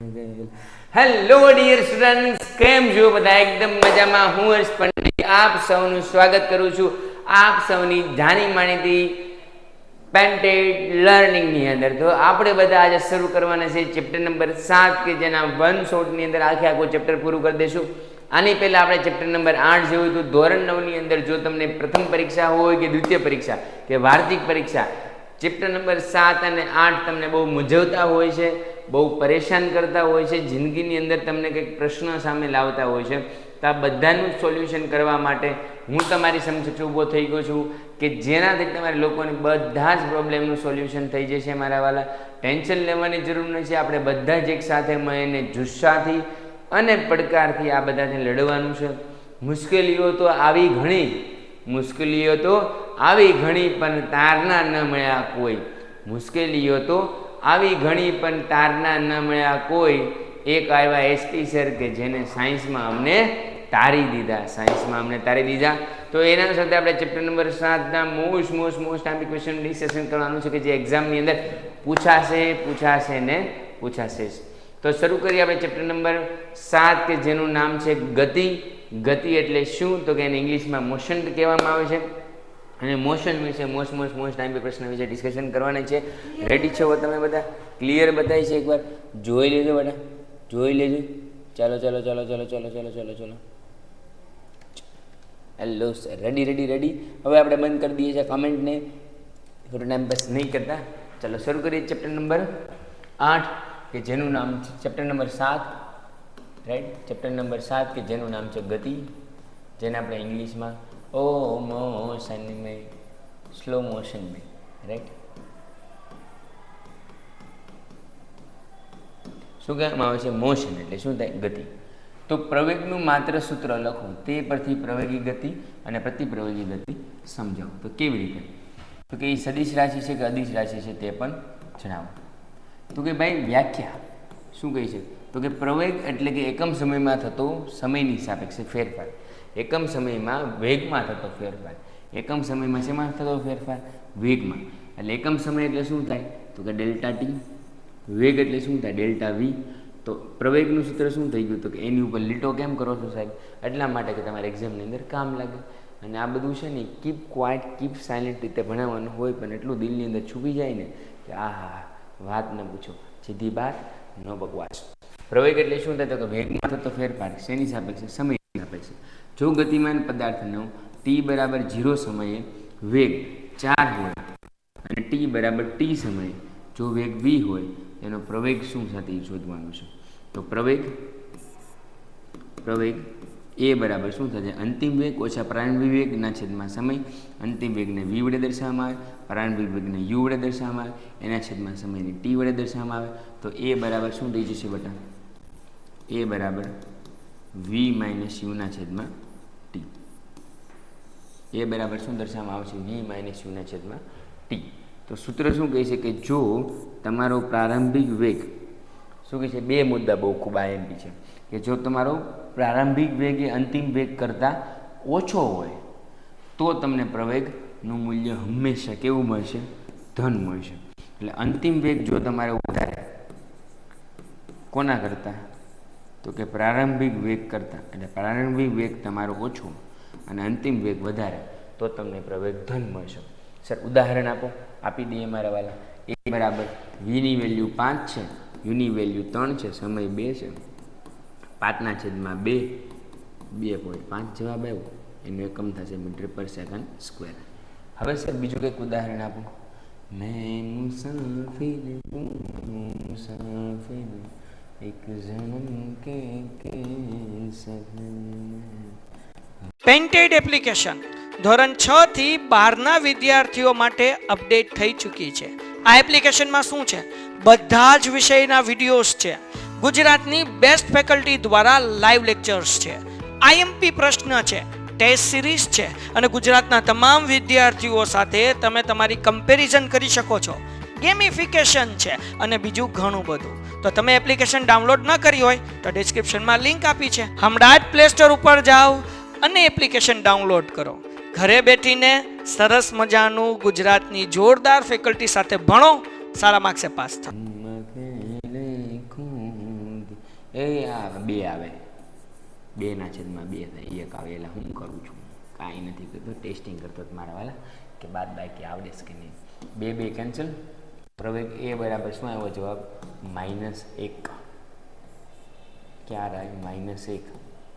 Hello dear students, કેમ છો બધા? એકદમ મજામાં. હું હર્ષ પંડિત આપ સૌનું સ્વાગત કરું છું આપ સૌની જાણી માણીતી પેન્ટેડ લર્નિંગની અંદર. તો આપણે બધા આજે શરૂ કરવાના છે ચેપ્ટર નંબર 7 કે જેના 1 શોર્ટની અંદર આખું ચેપ્ટર પૂરું કરી દઈશું. આની પહેલાં આપણે ચેપ્ટર નંબર 8 જોયું હતું. ધોરણ 9ની અંદર જો તમને પ્રથમ પરીક્ષા હોય કે દ્વિતીય પરીક્ષા કે વાર્ષિક પરીક્ષા, ચેપ્ટર નંબર 7 અને 8 તમને બહુ મૂંઝવતા હોય છે, બહુ પરેશાન કરતા હોય છે, જિંદગીની અંદર તમને કંઈક પ્રશ્ન સામે લાવતા હોય છે. તો આ બધાનું સોલ્યુશન કરવા માટે હું તમારી સમક્ષ ઊભો થઈ ગયો છું કે જેનાથી તમારે લોકોને બધા જ પ્રોબ્લેમનું સોલ્યુશન થઈ જશે. મારા વાલા, ટેન્શન લેવાની જરૂર નથી. આપણે બધા જ એક સાથે મળીને જુસ્સાથી અને પડકારથી આ બધાને લડવાનું છે. મુશ્કેલીઓ તો આવી ઘણી પણ તારના ન મળ્યા કોઈ. મુશ્કેલીઓ તો આવી ઘણી પણ તારના ન મળ્યા કોઈ. એક આવ્યા એસપી સર કે જેને સાયન્સમાં અમને તારી દીધા. તો એના સાથે આપણે ચેપ્ટર નંબર 7ના મોસ્ટ ટાઈમ ક્વેશ્ચન ડિસ્કશન કરવાનું છે કે જે એક્ઝામની અંદર પૂછાશે. તો શરૂ કરીએ આપણે ચેપ્ટર નંબર 7 કે જેનું નામ છે ગતિ. ગતિ એટલે શું? તો કે એને ઇંગ્લિશમાં મોશન કહેવામાં આવે છે. અને મોશન વિશે મોસ્ટ ટાઈમ પ્રશ્ન વિશે ડિસ્કશન કરવાના છે. રેડી છો તમે બધા? ક્લિયર બતાવી છે? એકવાર જોઈ લેજો બધા, જોઈ લેજો. ચાલો. Hello sir, ready. હવે આપણે બંધ કરી દઈએ છીએ કમેન્ટને, થોડો ટાઈમ પાસ નહીં કરતા. ચાલો શરૂ કરીએ ચેપ્ટર નંબર 8 કે જેનું નામ છે chapter number 7, right. Chapter number 7 કે જેનું નામ છે ગતિ, જેને આપણે ઇંગ્લિશમાં સ્લો મોશન में, રાઈટ. શું કહેવામાં આવે છે? મોશન એટલે શું થાય? ગતિ. તો પ્રવેગનું માત્ર સૂત્ર લખો, તે પરથી પ્રવેગી ગતિ અને પ્રતિપ્રવેગી ગતિ સમજાવો. તો કેવી રીતે? તો કે એ સદિશ રાશિ છે કે અદિશ રાશિ છે તે પણ જણાવો. તો કે ભાઈ વ્યાખ્યા શું કહી છે? તો કે પ્રવેગ એટલે કે એકમ સમયમાં થતો સમયની સાપેક્ષે ફેરફાર. એકમ સમયમાં વેગમાં થતો ફેરફાર. એકમ સમયમાં શેમાં થતો ફેરફાર? વેગમાં. એટલે એકમ સમય એટલે શું થાય? તો કે ડેલ્ટા ટી. વેગ એટલે શું થાય? Delta v. તો પ્રવેગનું સૂત્ર શું થઈ ગયું? તો કે એની ઉપર લીટો કેમ કરો છો સાહેબ? એટલા માટે કે તમારે એક્ઝામની અંદર કામ લાગે. અને આ બધું છે ને કીપ ક્વાઇટ, કીપ સાયલેન્ટ રીતે ભણાવવાનું હોય, પણ એટલું દિલની અંદર છૂપી જાય ને કે આહા વાત ન પૂછો, સીધી બાત, નો બકવાસ. પ્રવેગ એટલે શું થાય? તો કે વેગમાં થતો ફેરફાર શેની સાપેક્ષે? સમયની સાપેક્ષે. જો ગતિમાન પદાર્થનો t=0 સમયે વેગ 4 હોય અને t=t સમયે જો વેગ v હોય, એનો પ્રવેગ શું સાથે શોધવાનું છે. તો પ્રવેગ એ બરાબર શું થશે? અંતિમ વેગ ઓછા પ્રારંભિક વેગના છેદમાં સમય. અંતિમ વેગને v વડે દર્શાવવામાં આવે, પ્રારંભિક વેગને u વડે દર્શાવવામાં આવે, એના છેદમાં સમયને t વડે દર્શાવવામાં આવે. તો એ બરાબર શું થઈ જશે બેટા? એ બરાબર v - u/t. એ બરાબર શું દર્શાવવામાં આવશે? v - u/t. તો સૂત્ર શું કહે છે કે જો તમારો પ્રારંભિક વેગ શું કહે છે? બે મુદ્દા બહુ ખૂબ IMP છે કે જો તમારો પ્રારંભિક વેગ એ અંતિમ વેગ કરતાં ઓછો હોય તો તમને પ્રવેગનું મૂલ્ય હંમેશા કેવું મળશે? ધન મળશે. એટલે અંતિમ વેગ જો તમારે વધારે કોના કરતાં? તો કે પ્રારંભિક વેગ કરતાં. એટલે પ્રારંભિક વેગ તમારો ઓછો અને અંતિમ વેગ વધારે તો તમને પ્રવેગ ધન મળશે. સર ઉદાહરણ આપી દઈએ મારા વાલા. એ બરાબર વીની વેલ્યુ 5 છે, યુની વેલ્યુ 3 છે, સમય 2 છે. 5/2 2.5 જવાબ આવ્યો. એનું એકમ થશે મીટર/સેકન્ડ². હવે સર બીજું કંઈક ઉદાહરણ આપો. મેં મુસાફિર એક જન્મ કે પેન્ટેડ એપ્લિકેશન ધોરણ 6 થી 12ના વિદ્યાર્થીઓ માટે અપડેટ થઈ ચૂકી છે. આ એપ્લિકેશનમાં શું છે? બધા જ વિષયના વિડીયોઝ છે. ગુજરાતની બેસ્ટ ફેકલ્ટી દ્વારા લાઈવ લેક્ચર્સ છે. IMP પ્રશ્ન છે, ટેસ્ટ સિરીઝ છે અને ગુજરાતના તમામ વિદ્યાર્થીઓ સાથે તમે તમારી કમ્પેરિઝન કરી શકો છો. ગેમિફિકેશન છે અને બીજું ઘણું બધું. તો તમે એપ્લિકેશન ડાઉનલોડ ન કરી હોય તો ડિસ્ક્રિપ્શનમાં લિંક આપી છે. હમણાં જ પ્લે સ્ટોર ઉપર જાઓ અને એપ્લિકેશન ડાઉનલોડ કરો. ઘરે બેઠીને સરસ મજાનું ગુજરાતની જોરદાર ફેકલ્ટી સાથે ભણો, સારા માર્ક્સે પાસ થાઓ. એ આ 2 આવે, 2/2 થાય, 1 આવે. એટલે હું કરું છું કાંઈ નથી કરતો, ટેસ્ટિંગ કરતો મારા વાલા કે બાદ બાકી આવડે છે કે નહીં. 2 કેન્સલ. પ્રવેગ એ બરાબર શું આવ્યો જવાબ? -1. ક્યાં આવે? -1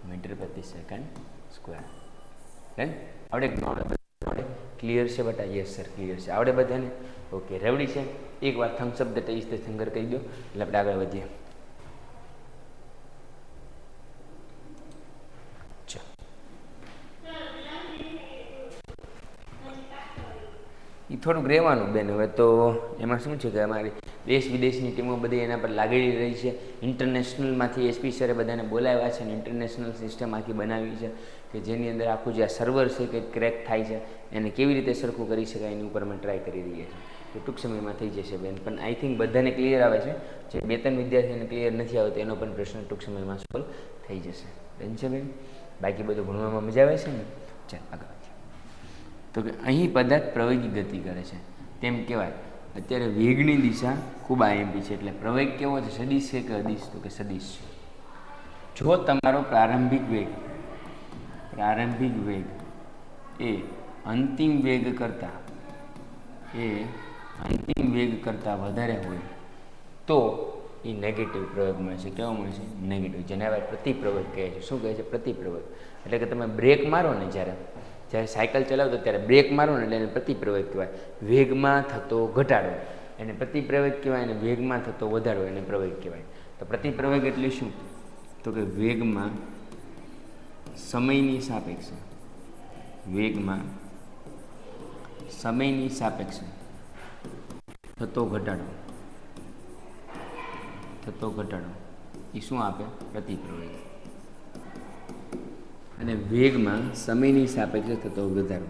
મીટર પ્રતિ સેકન્ડ સ્ક્વેર. રાઈટ? આવડે? ક્લિયર છે બેટા? યસ સર ક્લિયર છે. આવડે બધાને? ઓકે. રેવડી છે? એકવાર થમ્સ અપ ધ ટેસ્ટ થંગર કહી દો એટલે આપણે આગળ વધીએ. એ થોડુંક રહેવાનું બેન. હવે તો એમાં શું છે કે અમારી દેશ વિદેશની ટીમો બધી એના પર લાગેલી રહી છે. ઇન્ટરનેશનલમાંથી એસપી સરે બધાને બોલાવ્યા છે અને ઇન્ટરનેશનલ સિસ્ટમ આખી બનાવી છે કે જેની અંદર આખું જે આ સર્વર છે કે ક્રેક થાય છે એને કેવી રીતે સરખું કરી શકાય એની ઉપર અમે ટ્રાય કરી રહ્યા છીએ. તો ટૂંક સમયમાં થઈ જશે બેન. પણ આઈ થિંક બધાને ક્લિયર આવે છે. જે 2-3 વિદ્યાર્થીઓને ક્લિયર નથી આવતો એનો પણ પ્રશ્ન ટૂંક સમયમાં સોલ્વ થઈ જશે. બેન છે બેન? બાકી બધું ભણવામાં મજા આવે છે ને? ચાલ આગળ. તો કે અહીં પદાર્થ પ્રવેગી ગતિ કરે છે તેમ કહેવાય. અત્યારે વેગની દિશા ખૂબ આઈએમપી છે. એટલે પ્રવેગ કેવો છે? સદિશ છે કે અદિશ? તો કે સદિશ છે. જો તમારો પ્રારંભિક વેગ એ અંતિમ વેગ કરતાં વધારે હોય તો એ નેગેટિવ પ્રવેગ મળે છે. કેવો મળે છે? નેગેટિવ. જેને આપણે પ્રતિપ્રવેગ કહે છે. શું કહે છે? પ્રતિપ્રવેગ. એટલે કે તમે બ્રેક મારો ને જ્યારે સાયકલ ચલાવતો ત્યારે બ્રેક મારો ને એટલે એને પ્રતિપ્રવેગ કહેવાય. વેગમાં થતો ઘટાડો એને પ્રતિપ્રવેગ કહેવાય, અને વેગમાં થતો વધારો એને પ્રવેગ કહેવાય. તો પ્રતિપ્રવેગ એટલે શું? તો કે વેગમાં સમયની સાપેક્ષે થતો ઘટાડો એ શું આપે? પ્રતિપ્રવેગ. અને વેગમાં સમયની સાપેક્ષે થતો વધારો,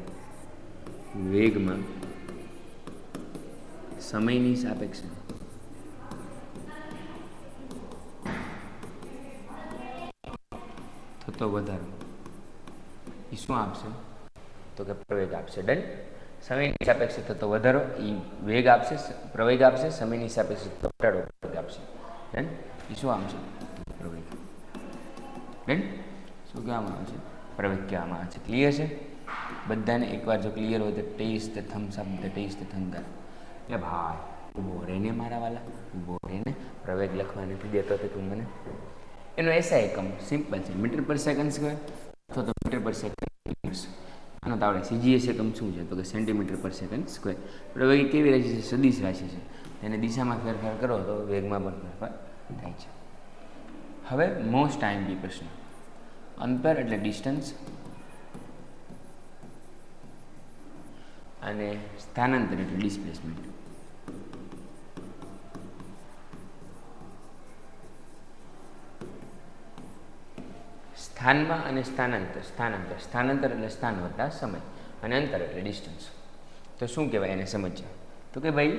થતો વધારો એ શું આપશે? તો કે પ્રવેગ આપશે. ડન. સમયની સાપેક્ષે થતો વધારો એ વેગ આપશે, પ્રવેગ આપશે. સમયની સાપેક્ષે થતો ઘટાડો પ્રવેગ આપશે. ડન. એ શું આપશે? પ્રવેગ. ડન. શું કહેવામાં આવે છે? પ્રવેગ કહેવામાં આવે છે. ક્લિયર છે બધાને? એકવાર જો ક્લિયર હોય તો taste Thums Up the taste thunder. એ ભાઈ ઊભો રહીને મારા વાલા, ઊભો રહીને. પ્રવેગ લખવા નથી દેતો તો તું મને. એનો એસઆઈ એકમ સિમ્પલ છે, મીટર પર સેકન્ડ સ્ક્વેર અથવા તો મીટર પર સેકન્ડ. આનો તો આપણે સીજીએસ એકમ શું છે? તો કે સેન્ટીમીટર પર સેકન્ડ સ્ક્વેર. પ્રવેગ કેવી રાશિ છે? સદિશ રાશિ છે. એને દિશામાં ફેરફાર કરો તો વેગમાં પણ ફેરફાર થાય છે. હવે મોસ્ટ આઈએમપી પ્રશ્ન. અંતર એટલે ડિસ્ટન્સ અને સ્થાનાંતર એટલે ડિસ્પ્લેસમેન્ટ. સ્થાનમાં અને સ્થાનાંતર એટલે સ્થાન વત્તા સમય અને અંતર એટલે ડિસ્ટન્સ. તો શું કહેવાય એને સમજ્યા? તો કે ભાઈ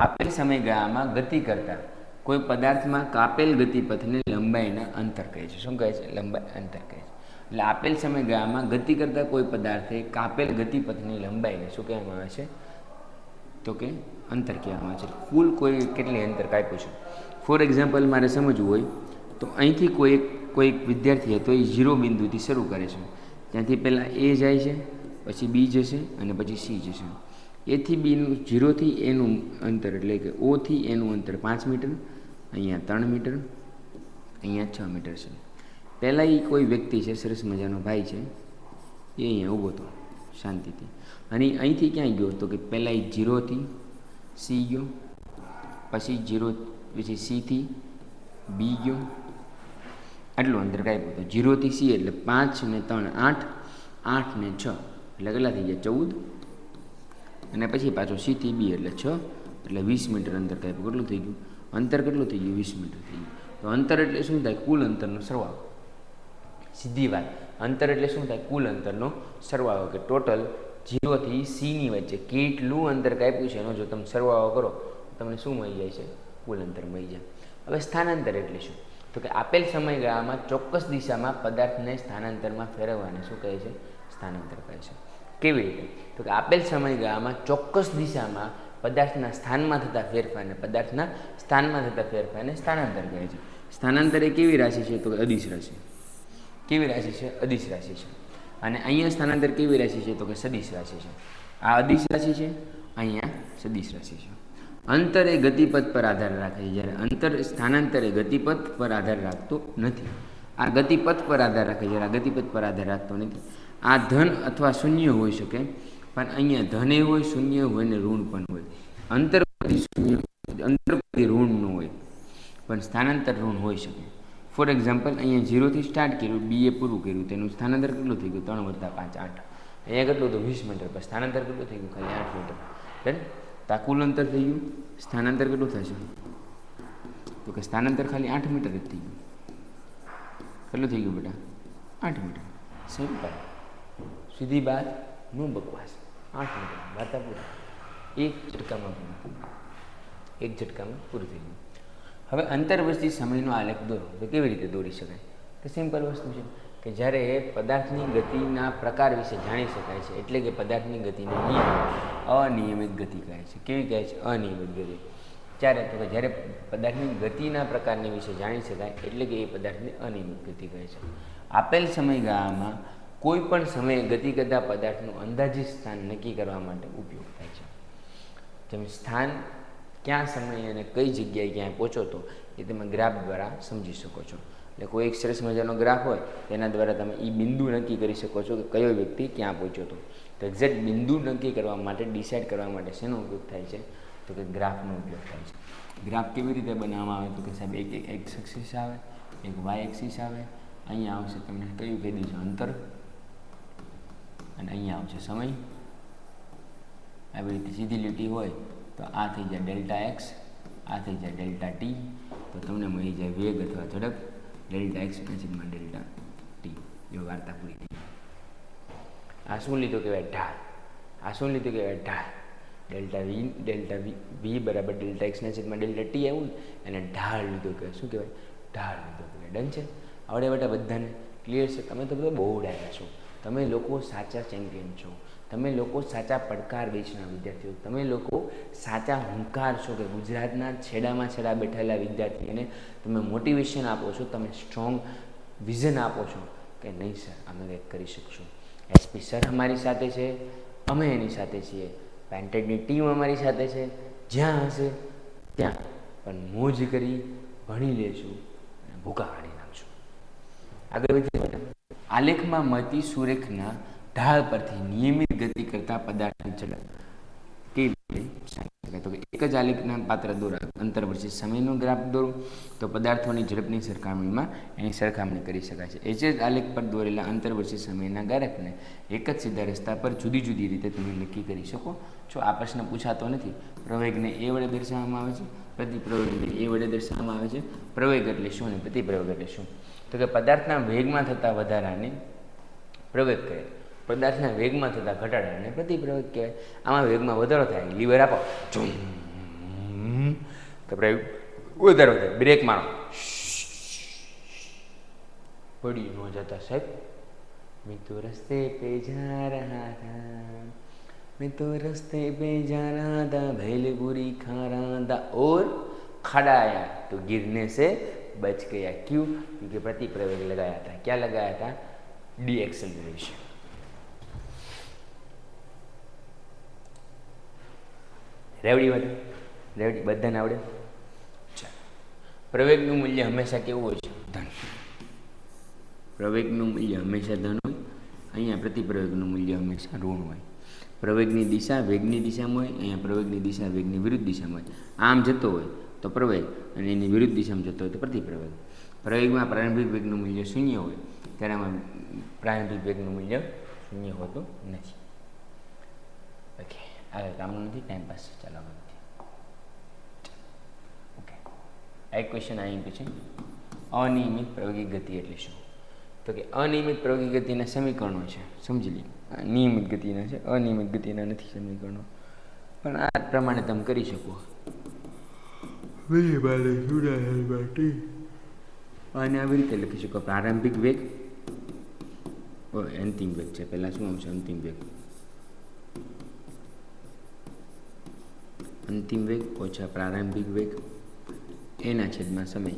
આપેલ સમયગાળામાં ગતિ કરતા કોઈ પદાર્થમાં કાપેલ ગતિપથને લંબાઈના અંતર કહે છે. શું કહે છે? લંબાઈ અંતર કહે છે. એટલે આપેલ સમયગાળામાં ગતિ કરતા કોઈ પદાર્થે કાપેલ ગતિપથની લંબાઈને શું કહેવામાં આવે છે? તો કે અંતર કહેવામાં આવે છે. કુલ કોઈ કેટલી અંતર કાપ્યું છે? ફોર એક્ઝામ્પલ મારે સમજવું હોય તો અહીંથી કોઈ વિદ્યાર્થી તો એ 0 બિંદુથી શરૂ કરે છે. ત્યાંથી પહેલાં એ જાય છે, પછી બી જશે અને પછી સી જશે. એથી બીનું 0થી એનું અંતર એટલે કે ઓથી એનું અંતર 5 મીટર, અહીંયા 3 મીટર, અહીંયા 6 મીટર છે. પહેલાં એ કોઈ વ્યક્તિ છે, સરસ મજાનો ભાઈ છે, એ અહીંયા ઊભો હતો શાંતિથી. અને અહીંથી ક્યાંય ગયો? તો કે પહેલાં એ 0થી સી ગયો, પછી સીથી બી ગયો. આટલું અંતર કાપ્યું. તો 0થી સી એટલે 5 ને 3 8, 8 ને 6 એટલે કેટલા થઈ ગયા? 14. અને પછી પાછો સીથી બી એટલે 6 એટલે 20 મીટર અંતર કાપ્યું. કેટલું થઈ ગયું? અંતર કેટલું થઈ ગયું? 20 મીટર થઈ ગયું. તો અંતર એટલે શું થાય? કુલ અંતરનો સરવાળો. સીધી વાત. અંતર એટલે શું થાય? કુલ અંતરનો સરવાળો. કે ટોટલ 0થી સીની વચ્ચે કેટલું અંતર કાપ્યું છે એનો જો તમે સરવાળો કરો તો તમને શું મળી જાય છે? કુલ અંતર મળી જાય. હવે સ્થાનાંતર એટલે શું? તો કે આપેલ સમયગાળામાં ચોક્કસ દિશામાં પદાર્થને સ્થાનાંતરમાં ફેરવવાને શું કહે છે? સ્થાનાંતર કહે છે. કેવી રીતે? તો કે આપેલ સમયગાળામાં ચોક્કસ દિશામાં પદાર્થના સ્થાનમાં થતા ફેરફારને સ્થાનાંતર કહે છે. સ્થાનાંતર એ કેવી રાશિ છે? તો કે અદિશ રાશિ. કેવી રાશિ છે? અદિશ રાશિ છે. અને અહીંયા સ્થાનાંતર કેવી રાશિ છે? તો કે સદિશ રાશિ છે. આ અદિશ રાશિ છે, અહીંયા સદિશ રાશિ છે. અંતર એ ગતિપથ પર આધાર રાખે છે, જ્યારે અંતર સ્થાનાંતર એ ગતિપથ પર આધાર રાખતો નથી. આ ગતિપથ પર આધાર રાખે છે, જ્યારે આ ગતિપથ પર આધાર રાખતો નથી. આ ધન અથવા શૂન્ય હોઈ શકે, પણ અહીંયા ધન એ હોય, શૂન્ય હોય ને ઋણ પણ હોય. અંતર શૂન્ય, અંતર ઋણ ન હોય, પણ સ્થાનાંતર ઋણ હોઈ શકે. ફોર એક્ઝામ્પલ, અહીંયા 0 સ્ટાર્ટ કર્યું, બીએ પૂરું કર્યું, તેનું સ્થાનાંતર કેટલું થઈ ગયું? 3 + 5 8. અહીંયા કેટલું હતું? 20 મીટર. પણ સ્થાનાંતર કેટલું થઈ ગયું? ખાલી 8 મીટર. રાઈટ? તો આ કુલ અંતર થઈ ગયું. સ્થાનાંતર કેટલું થશે? તો કે સ્થાનાંતર ખાલી 8 મીટર જ થઈ ગયું. કેટલું થઈ ગયું બેટા? 8 મીટર. સિમ્પલ, સીધી બાત, નો બકવાસ. 8 મીટર વાર્તા પૂરા. એક ઝટકામાં પૂરું થઈ ગયું. હવે અંતરવર્તી સમયનો આલેખ દોરો. તો કેવી રીતે દોરી શકાય? તો સિમ્પલ વસ્તુ છે કે જ્યારે પદાર્થની ગતિના પ્રકાર વિશે જાણી શકાય છે, એટલે કે પદાર્થની ગતિને અનિયમિત ગતિ કહે છે. કેવી કહે છે? અનિયમિત ગતિ. ત્યારે તો કે જ્યારે પદાર્થની ગતિના પ્રકારની વિશે જાણી શકાય, એટલે કે એ પદાર્થની અનિયમિત ગતિ કહે છે. આપેલ સમયગાળામાં કોઈ પણ સમયે ગતિ કરતા પદાર્થનું અંદાજિત સ્થાન નક્કી કરવા માટે ઉપયોગ થાય છે. જેમ સ્થાન, ક્યાં સમયે અને કઈ જગ્યાએ ક્યાંય પહોંચો તો એ તમે ગ્રાફ દ્વારા સમજી શકો છો. એટલે કોઈ એક સરસ મજાનો ગ્રાફ હોય, તેના દ્વારા તમે એ બિંદુ નક્કી કરી શકો છો કે કયો વ્યક્તિ ક્યાં પહોંચ્યો હતો. તો એક્ઝેક્ટ બિંદુ નક્કી કરવા માટે, ડિસાઇડ કરવા માટે શેનો ઉપયોગ થાય છે? તો કે ગ્રાફનો ઉપયોગ થાય છે. ગ્રાફ કેવી રીતે બનાવવામાં આવે? તો કે સાહેબ એક એક્સિસ આવે, એક વાય એક્સિસ આવે. અહીંયા આવશે તમને કયું કહી દીધું? અંતર. અને અહીંયા આવશે સમય. આવી રીતે સીધી લીટી હોય તો આ થઈ જાય ડેલ્ટા એક્સ, આ થઈ જાય ડેલ્ટા ટી. તો તમને મળી જાય વેગ અથવા ઝડપ ડેલ્ટા એક્સ / ડેલ્ટા ટી. જો વાર્તા પૂરી થઈ. આ શું લીધું કહેવાય? ઢાળ. આ શું લીધું કહેવાય? ઢાળ. ડેલ્ટા વી બરાબર ડેલ્ટા એક્સ / ડેલ્ટા ટી આવ્યું ને, એને ઢાળ લીધું કહેવાય. શું કહેવાય? ઢાળ લીધું કહેવાય. ડન છે? આવડે બેટા બધાને ક્લિયર છે? તમે તો બધા બહુ ડાયા છો. તમે લોકો સાચા ચેમ્પિયન છો. તમે લોકો સાચા પડકાર વેચના વિદ્યાર્થીઓ. તમે લોકો સાચા હુંકાર છો કે ગુજરાતના છેડામાં છેડા બેઠેલા વિદ્યાર્થીઓને તમે મોટિવેશન આપો છો, તમે સ્ટ્રોંગ વિઝન આપો છો કે નહીં સર, અમે કંઈક કરી શકશું. એસપી સર અમારી સાથે છે, અમે એની સાથે છીએ. પેન્ટેડની ટીમ અમારી સાથે છે. જ્યાં હશે ત્યાં પણ મોજ કરી ભણી લેશું અને ભૂકા કાઢી નાખશું. આગળ વધીએ. આલેખમાં મળતી સુરેખના ઢાળ પરથી નિયમિત ગતિ કરતા પદાર્થની ઝડપ કેવી રીતે? તો એક જ આલેખના પાત્ર દોરા, અંતરવર્તી સમયનો ગ્રાફ દોરો તો પદાર્થોની ઝડપની સરખામણીમાં એની સરખામણી કરી શકાય છે. એ જ આલેખ પર દોરેલા અંતરવર્તી સમયના ગ્રાફને એક જ સીધા રસ્તા પર જુદી જુદી રીતે તમે નક્કી કરી શકો છો. આ પ્રશ્ન પૂછાતો નથી. પ્રવેગને એ વડે દર્શાવવામાં આવે છે, પ્રતિપ્રવેગને એ વડે દર્શાવવામાં આવે છે. પ્રવેગ એટલે શું અને પ્રતિપ્રવેગ એટલે શું? તો કે પદાર્થના વેગમાં થતા વધારાને પ્રવેગ કહે, પદાર્થના વેગમાં થતા ઘટાડાને પ્રતિપ્રવેગ કહેવાય. આમાં વેગમાં વધારો થાય, લીવર આપો તો વધારો થાય, બ્રેક મારો પડી ન જતા સાહેબ. મેં તો રસ્તે પે જા રહા થા, मैं तो रास्ते पे जा रहा था, भेलपुरी खा रहा था और खड़ा आया तो गिरने से बच गया. क्यों? क्योंकि प्रतिप्रवेग लगाया था. क्या लगाया था? D acceleration. રેવડી વાત? રેવડી બધાને આવડે? ચાલો. પ્રવેગનું મૂલ્ય હંમેશા કેવું હોય છે? ધન. પ્રવેગનું મૂલ્ય હંમેશા ધન હોય. અહીંયા પ્રતિપ્રવેગનું મૂલ્ય હંમેશા ઋણ હોય. પ્રવેગની દિશા વેગની દિશામાં હોય, અહીંયા પ્રવેગની દિશા વેગની વિરુદ્ધ દિશામાં હોય. આમ જતો હોય તો પ્રવેગ અને એની વિરુદ્ધ દિશામાં જતો હોય તો પ્રતિપ્રવેગ. પ્રવેગમાં પ્રારંભિક વેગનું મૂલ્ય શૂન્ય હોય, ત્યારે આમાં પ્રારંભિક વેગનું મૂલ્ય શૂન્ય હોતું નથી. ઓકે, આગળ કામનું નથી, ટાઈમ પાસ. ચાલો આગળ. ઓકે, આ એક ક્વેશ્ચન અહીં પૂછે, અનિયમિત પ્રવેગી ગતિ એટલે શું? તો કે અનિયમિત પ્રવેગી ગતિના સમીકરણો છે, સમજી લઈએ. નિયમિત ગતિના છે, અનિયમિત ગતિના નથી સમીકરણો, પણ આ પ્રમાણે તમે કરી શકો. અને આવી રીતે લખી શકો, પ્રારંભિક વેગ અંતિમ વેગ છે. પહેલાં શું આવશે? અંતિમ વેગ. અંતિમ વેગ ઓછા પ્રારંભિક વેગ એના છેદમાં સમય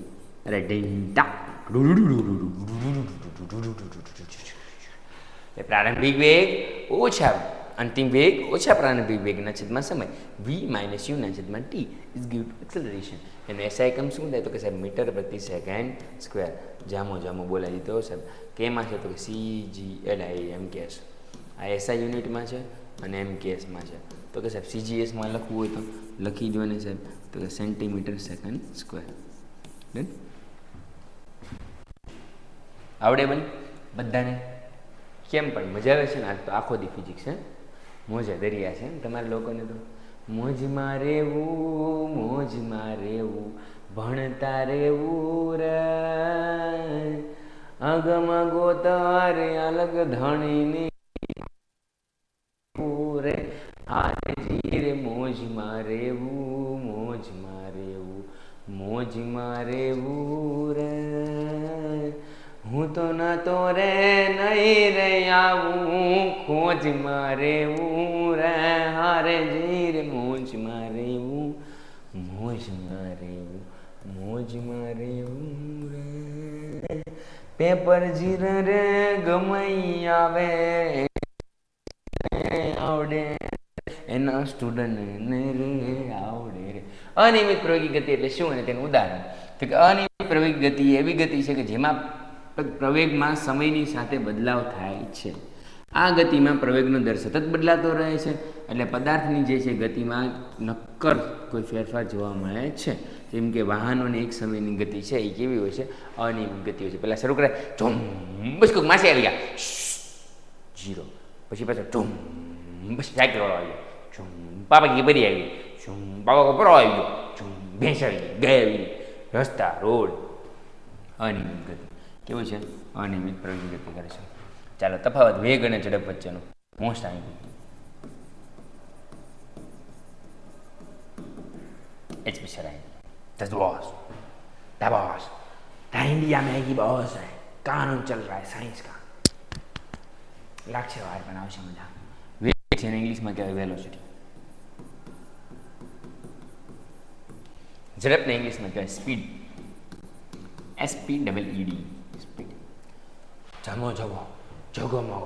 અરે ઢીંટા એ પ્રારંભિક વેગ ઓછા અંતિમ વેગ ઓછા પ્રારંભિક વેગના છેદમાં સમય v માઇનસ યુના છેદમાં t is give to acceleration. એનો એસઆઈ એકમ શું થાય તો કે સાહેબ મીટર પ્રતિ સેકન્ડ સ્ક્વેર. જામો બોલાવી દીધો સાહેબ. કેમાં છે તો કે CGLI MKS. આ એસઆઈ યુનિટમાં છે અને MKSમાં છે. તો કે સાહેબ CGSમાં લખવું હોય તો લખી દો ને સાહેબ તો કે સેન્ટીમીટર સેકન્ડ સ્ક્વેર. ડન. આવડે બધાને? કેમ પણ મજા આવે છે ને? આજ તો આખો દી ફિઝિક્સ છે, મોજા દરિયા છે તમારા લોકોને તો. મોજમાં રહેવું ભણતા રહેવું રે અગમ ગોતારે અલગ ધણીની રે હારે જીરે મોજમાં રહેવું રે હું તો ન તો રે નહીં રે આવું ખોજમાં રહેવું રે હારે જીરે મોજમાં રહેવું રે પેપર જીર રે ગમઈ આવે આવડે એના સ્ટુડન્ટને રે આવડે રે. અનિયમિત પ્રયોગી ગતિ એટલે શું અને તેનું ઉદાહરણ તો કે અનિયમિત પ્રયોગી ગતિ એવી ગતિ છે કે જેમાં પ્રવેગમાં સમયની સાથે બદલાવ થાય છે. આ ગતિમાં પ્રવેગનો દર સતત બદલાતો રહે છે એટલે પદાર્થની જે છે ગતિમાં નક્કર કોઈ ફેરફાર જોવા મળે છે. જેમ કે વાહનોની એક સમયની ગતિ છે એ કેવી હોય છે? અનિયમિત ગતિ હોય છે. પહેલાં શરૂ કરે ઝુમ બસ કોઈક માસી આવી ગયા 0, પછી પાછો ઝુમ બસ સાયકલ વાળો આવી ગયો, ઝુમ પાપા કી બરી આવી, ઝુમ પાપા પરો આવી ગયો, ઝુમ ભેંસ આવી ગઈ, ગાય આવી ગઈ, રસ્તા રોડ. અનિયમિત ગતિ કેવું છે? અનિયમિત પ્રયોગી ગતિ કરે છે. ચાલો તફાવત વેગ અને ઝડપ વચ્ચેનો મોસ્ટ આવી ગયું. HP सराय 10 बॉस बॉस इंडिया में की बॉस है कानून चल रहा है साइंस का લાગશે વાર પણ આવશે મજા. વેગ છે ને ઇંગ્લિશમાં કહેવાય વેલોસિટી. ઝડપને ઇંગ્લિશમાં કહેવાય સ્પીડ. SPEED speed. જમો જગમગો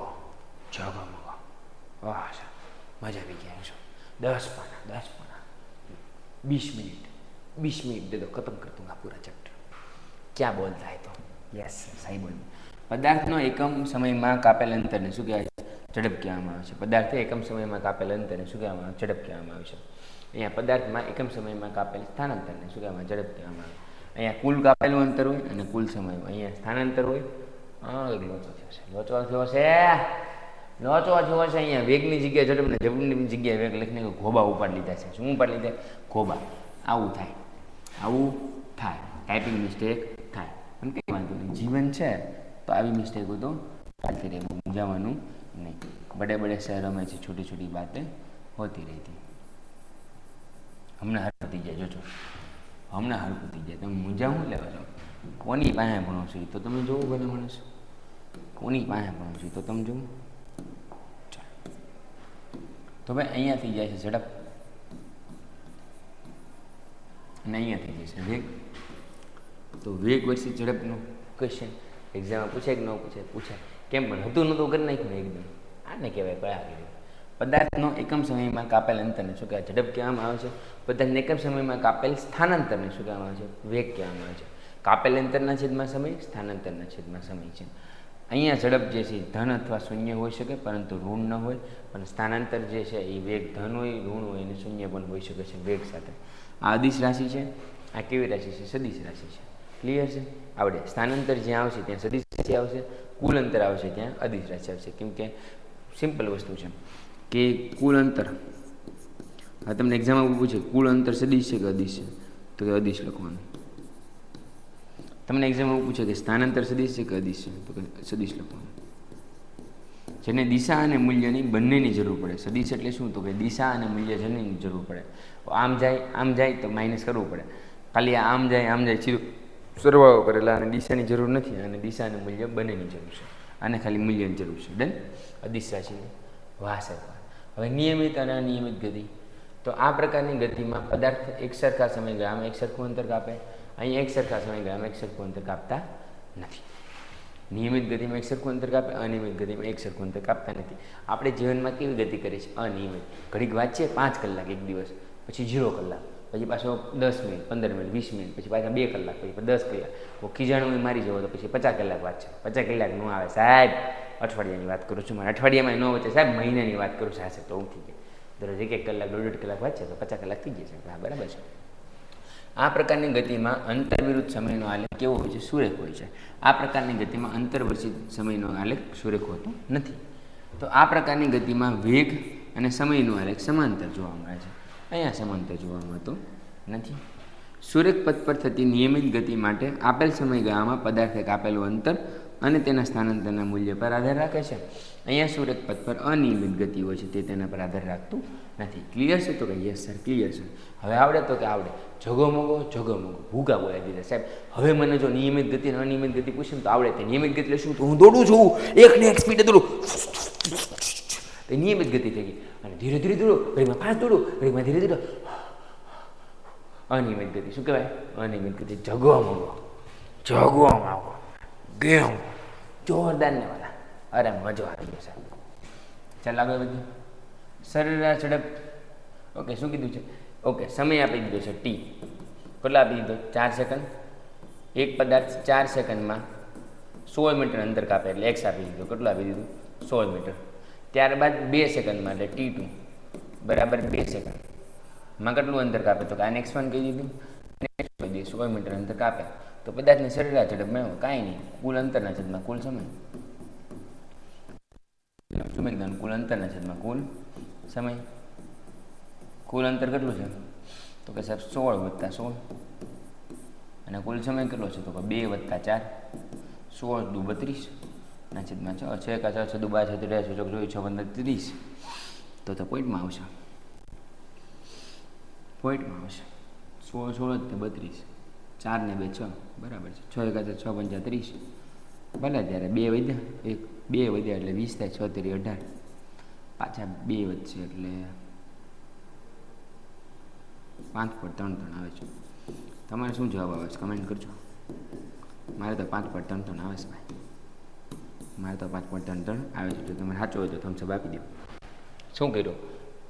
વાહ મજા આવી ગયા છો. 10 પાના 20 मिनट दे दो खत्म कर दूंगा पूरा चैप्टर. क्या बोलता है तो यस सही बोल. પદાર્થનો એકમ સમયમાં કાપેલ અંતરને શું કહેવાય છે? ઝડપ કહેવામાં આવે છે. પદાર્થે એકમ સમયમાં કાપેલ અંતરને શું કહેવામાં આવે? ઝડપ કહેવામાં આવે છે. અહીંયા પદાર્થમાં એકમ સમયમાં કાપેલ સ્થાનાંતરને શું કહેવામાં આવે? ઝડપ કહેવામાં આવે. અહીંયા કુલ કાપેલું અંતર હોય અને કુલ સમય હોય. અહીંયા સ્થાનાંતર હોય. લોચો થયો છે. અહીંયા વેગની જગ્યાએ ઝડપ ને ઝડપની જગ્યાએ વેગ લખીને ઘોબા ઉપાડી લીધા છે. શું ઉપાડી લીધા? ઘોબા. આવું થાય ટાઈપિંગ મિસ્ટેક થાય પણ કંઈ વાંધો નહીં. જીવન છે તો આવી મિસ્ટેકો તો ચાલતી રહે, મૂંઝાવાનું નહીં. બડે બડે શહેરો में ऐसी छोटी छोटी बातें होती रहती. હમણાં હરપતી જાય જોજો, હમણાં હરપતી જાય. તમે મૂંઝાવું લેવા છો? કોની પાસે ભણો છો તો તમે જોવું ભલે માણસ, કોની પાસે ભણો છો તો તમે જોવું. ચાલો તો ભાઈ અહીંયાથી જાય છે ઝડપ અને અહીંયાથી જાય છે વેગ. તો વેગ વર્ષી ઝડપનું ક્વેશ્ચન એક્ઝામમાં પૂછાય કે ન પૂછાય? પૂછાય. કેમ પણ હતું નહોતું કરી નાખ્યું એકદમ. આને કહેવાય કયા કરી. પદાર્થનો એકમ સમયમાં કાપેલ અંતરને શું કહેવાય? ઝડપ કહેવામાં આવે છે. પદાર્થને એકમ સમયમાં કાપેલ સ્થાનાંતરને શું કહેવામાં આવે છે? વેગ કહેવામાં આવે છે. કાપેલ અંતરના છેદમાં સમય, સ્થાનાંતરના છેદમાં સમય છે. અહીંયા ઝડપ જે છે ધન અથવા શૂન્ય હોઈ શકે પરંતુ ઋણ ન હોય, પણ સ્થાનાંતર જે છે એ વેગ ધન હોય, ઋણ હોય અને શૂન્ય પણ હોઈ શકે છે વેગ સાથે. આ અદિશ રાશિ છે. આ કેવી રાશિ છે? સદિશ રાશિ છે. ક્લિયર છે? આવડે. સ્થાનાંતર જ્યાં આવશે ત્યાં સદિશ રાશિ આવશે, કુલ અંતર આવશે ત્યાં અદિશ રાશિ આવશે. કેમ કે સિમ્પલ વસ્તુ છે કે કુલ અંતર, હા તમને એક્ઝામમાં પૂછે કુલ અંતર સદિશ છે કે અદિશ છે તો કે અદિશ લખવાનું. તમને એક્ઝામમાં પૂછે કે સ્થાનાંતર સદિશ છે કે અદિશ છે તો કે સદિશ લખવાનું. જેને દિશા અને મૂલ્યની બંનેની જરૂર પડે. સદિશ એટલે શું? તો કે દિશા અને મૂલ્ય બંનેની જરૂર પડે. આમ જાય તો માઇનસ કરવું પડે. ખાલી આમ જાય સીધું સરવાળો કરેલા અને દિશાની જરૂર નથી. અને દિશા અને મૂલ્ય બંનેની જરૂર છે. આને ખાલી મૂલ્યની જરૂર છે. ડન. અદિશ રાશિની વાસર. હવે નિયમિત અને અનિયમિત ગતિ. તો આ પ્રકારની ગતિમાં પદાર્થ એક સરખા સમયગાળામાં એક સરખું અંતર કાપે અહીંયા એક સરખા સમયગાળામાં એક સરખું અંતર કાપતા નથી. નિયમિત ગતિમાં એક સરખું અંતર કાપે, અનિયમિત ગતિમાં એક સરખું અંતર કાપતા નથી. આપણે જીવનમાં કેવી ગતિ કરીએ છીએ? અનિયમિત. ઘડીક વાંચીએ 5 કલાક એક દિવસ, પછી 0 કલાક, પછી પાછો 10 મિનિટ, 15 મિનિટ, 20 મિનિટ, પછી પાછા 2 કલાક, પછી 10 કલાક. ખીજાણું મારી જવો તો પછી 50 કલાક વાંચશે. 50 કલાક ન આવે સાહેબ, અઠવાડિયાની વાત કરું છું, મારે અઠવાડિયામાં ન વચ્ચે સાહેબ મહિનાની વાત કરું છું. તો હું થઈ જાય દરરોજ 1 કલાક, 1.5 કલાક વાંચે તો 50 કલાક થઈ જશે. હા, બરાબર છે. આ પ્રકારની ગતિમાં અંતરવિરુદ્ધ સમયનો આલેખ કેવો હોય છે? સુરેખ હોય છે. આ પ્રકારની ગતિમાં અંતરવર્ષિત સમયનો આલેખ સુરેખ હોતો નથી. તો આ પ્રકારની ગતિમાં વેગ અને સમયનો આલેખ સમાંતર જોવા મળે છે. અહીંયા સમાંતર જોવા મળતો નથી. સુરેખ પથ પર થતી નિયમિત ગતિ માટે આપેલ સમયગાળામાં પદાર્થે કાપેલું અંતર અને તેના સ્થાનાંતરના મૂલ્ય પર આધાર રાખે છે. અહીંયા સુરેખ પથ પર અનિયમિત ગતિ હોય છે, તે તેના પર આધાર રાખતું નથી. ક્લિયર છે? તો કે યસ સર, ક્લિયર છે. હવે આવડે તો કે આવડે. જગો મોગો ભૂગા બોલાવી દીધા સાહેબ. હવે મને જો નિયમિત ગતિ અને અનિયમિત ગતિ પૂછે તો આવડે. તે નિયમિત ગતિ એટલે શું? તો હું દોડું છું, એક સ્પીડે દોડું, તે નિયમિત ગતિ થઈ ગઈ. અને ધીરે ધીરે દોડો, ઘડીમાં ફાસ્ટ દોડો, ઘડીમાં ધીરે ધીરે. અનિયમિત ગતિ શું કહેવાય? અનિયમિત ગતિ. જગો મોગો ગેમ જોરદાર ને વાળા. અરે મજો આવી ગયો સાહેબ. ચાલ આગળ વધીએ. સરેરાશ ઝડપ. ઓકે, શું કીધું છે? ઓકે, સમય આપી દીધો છે ટી. કેટલા આપી દીધો? 4 સેકન્ડ. એક પદાર્થ 4 સેકન્ડમાં 16 મીટર અંતર કાપે એટલે એક્સ આપી દીધો. કેટલું આપી દીધું? 16 મીટર. ત્યારબાદ 2 સેકન્ડમાં એટલે T2 બરાબર 2 સેકન્ડમાં કેટલું અંતર કાપે? તો કે આને x1 કહી દીધું. 16 મીટર અંતર કાપે તો પદાર્થની સરેરાશ ઝડપ મેળવો. કાંઈ નહીં, કુલ અંતરના છેદમાં કુલ સમય. કુલ અંતરના છેદમાં કુલ સમય. કુલ અંતર કેટલું છે? તો કે સાહેબ 16 + 16. અને કુલ સમય કેટલો છે? તો કે 2 + 4, 16 × 2 = 32 ના છેદમાં 6, 6 × 4 = 12, 36, 24, 6 × 15 30. તો પોઈન્ટમાં આવશે. પોઈન્ટમાં આવશે 16 × 16 = 32, 4 ને 2 6 બરાબર છે. 6 × 4 = 6 × 5 = 30. ભલે ત્યારે 2 વધ્યા, 2 વધ્યા એટલે 20 થાય, 6 × 3 = 18. પાછા 2 વધશે એટલે 5.33 આવે છે. તમારે શું જવાબ આવે છે? કમેન્ટ કરજો. મારે તો 5.33 આવે છે ભાઈ. મારે તો 5.33 આવે છે. જો તમારે સાચું હોય તો થમ્સ અપ આપી દો. શું કર્યું?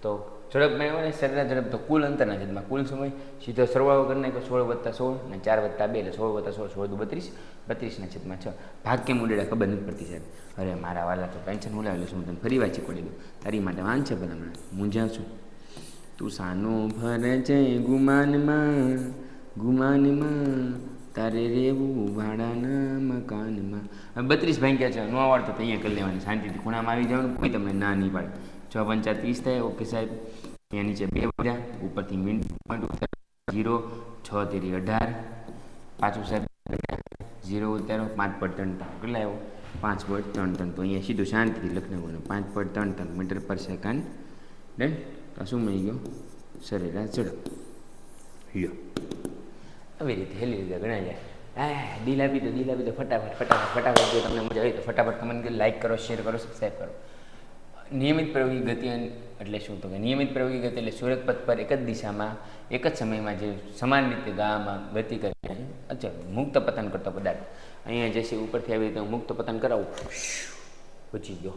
તો ઝડપ મેળવો ને સરેરાશ ઝડપ તો કુલ અંતરના છેદમાં કુલ સમય. સીધો સરવાળો કરી નાખ્યો. 16 + 16 ને 4 + 2 એટલે 16 + 16, 16 × 2 = 32, 32 ના છેદમાં 6. ભાગ કેમ ઉડેડા ખબર નથી પડતી સાહેબ. અરે મારા વાલા તો ટેન્શન ઉલાવેલું છું. હું તને ફરી વાંચી પડી દઉં. તારી માટે વાંચ છે બધા. હમણાં મૂંઝા છું. તું સાનો ફરે છે ગુમાનમાં તારે રેવું ભાડાના મકાનમાં. હવે 32 ભાગ્યા છે. ન આવડતો તો અહીંયા કરી લેવાની. શાંતિથી ખૂણામાં આવી જવાનું. કોઈ તમને ના નહીં પાડે. 6 × 5 = 30 થાય. ઓકે સાહેબ. અહીંયા નીચે 2 વધ્યા, ઉપરથી મિનિટ 0, 6 × 3 = 18. પાછું સાહેબ 0 ઉતારો, 5.33 કેટલા આવ્યો? 5.33. તો અહીંયા સીધું શાંતિથી લખી નાખવાનું. 5.33 મીટર/સેકન્ડ. ડન. તો શું મળી ગયો? સરેરાશ ઝડપ. લ્યો, આવી રીતે હેલી રીતે ગણાય જાય. હા, દિલ આપી દો ફટાફટ. જો તમને મજા આવી તો ફટાફટ કમેન્ટ કરી, લાઈક કરો, શેર કરો, સબસ્ક્રાઈબ કરો. નિયમિત પ્રયોગી ગતિ એટલે શું? તો કે નિયમિત પ્રયોગી ગતિ એટલે સુરેખ પથ પર એક જ દિશામાં એક જ સમયમાં જે સમાન રીતે ગાળામાં ગતિ કરે. અચ્છા, મુક્ત પતન કરતો પદાર્થ. અહીંયા જશે ઉપરથી આવી રીતે હું મુક્ત પતન કરાવું, પહોંચી ગયો.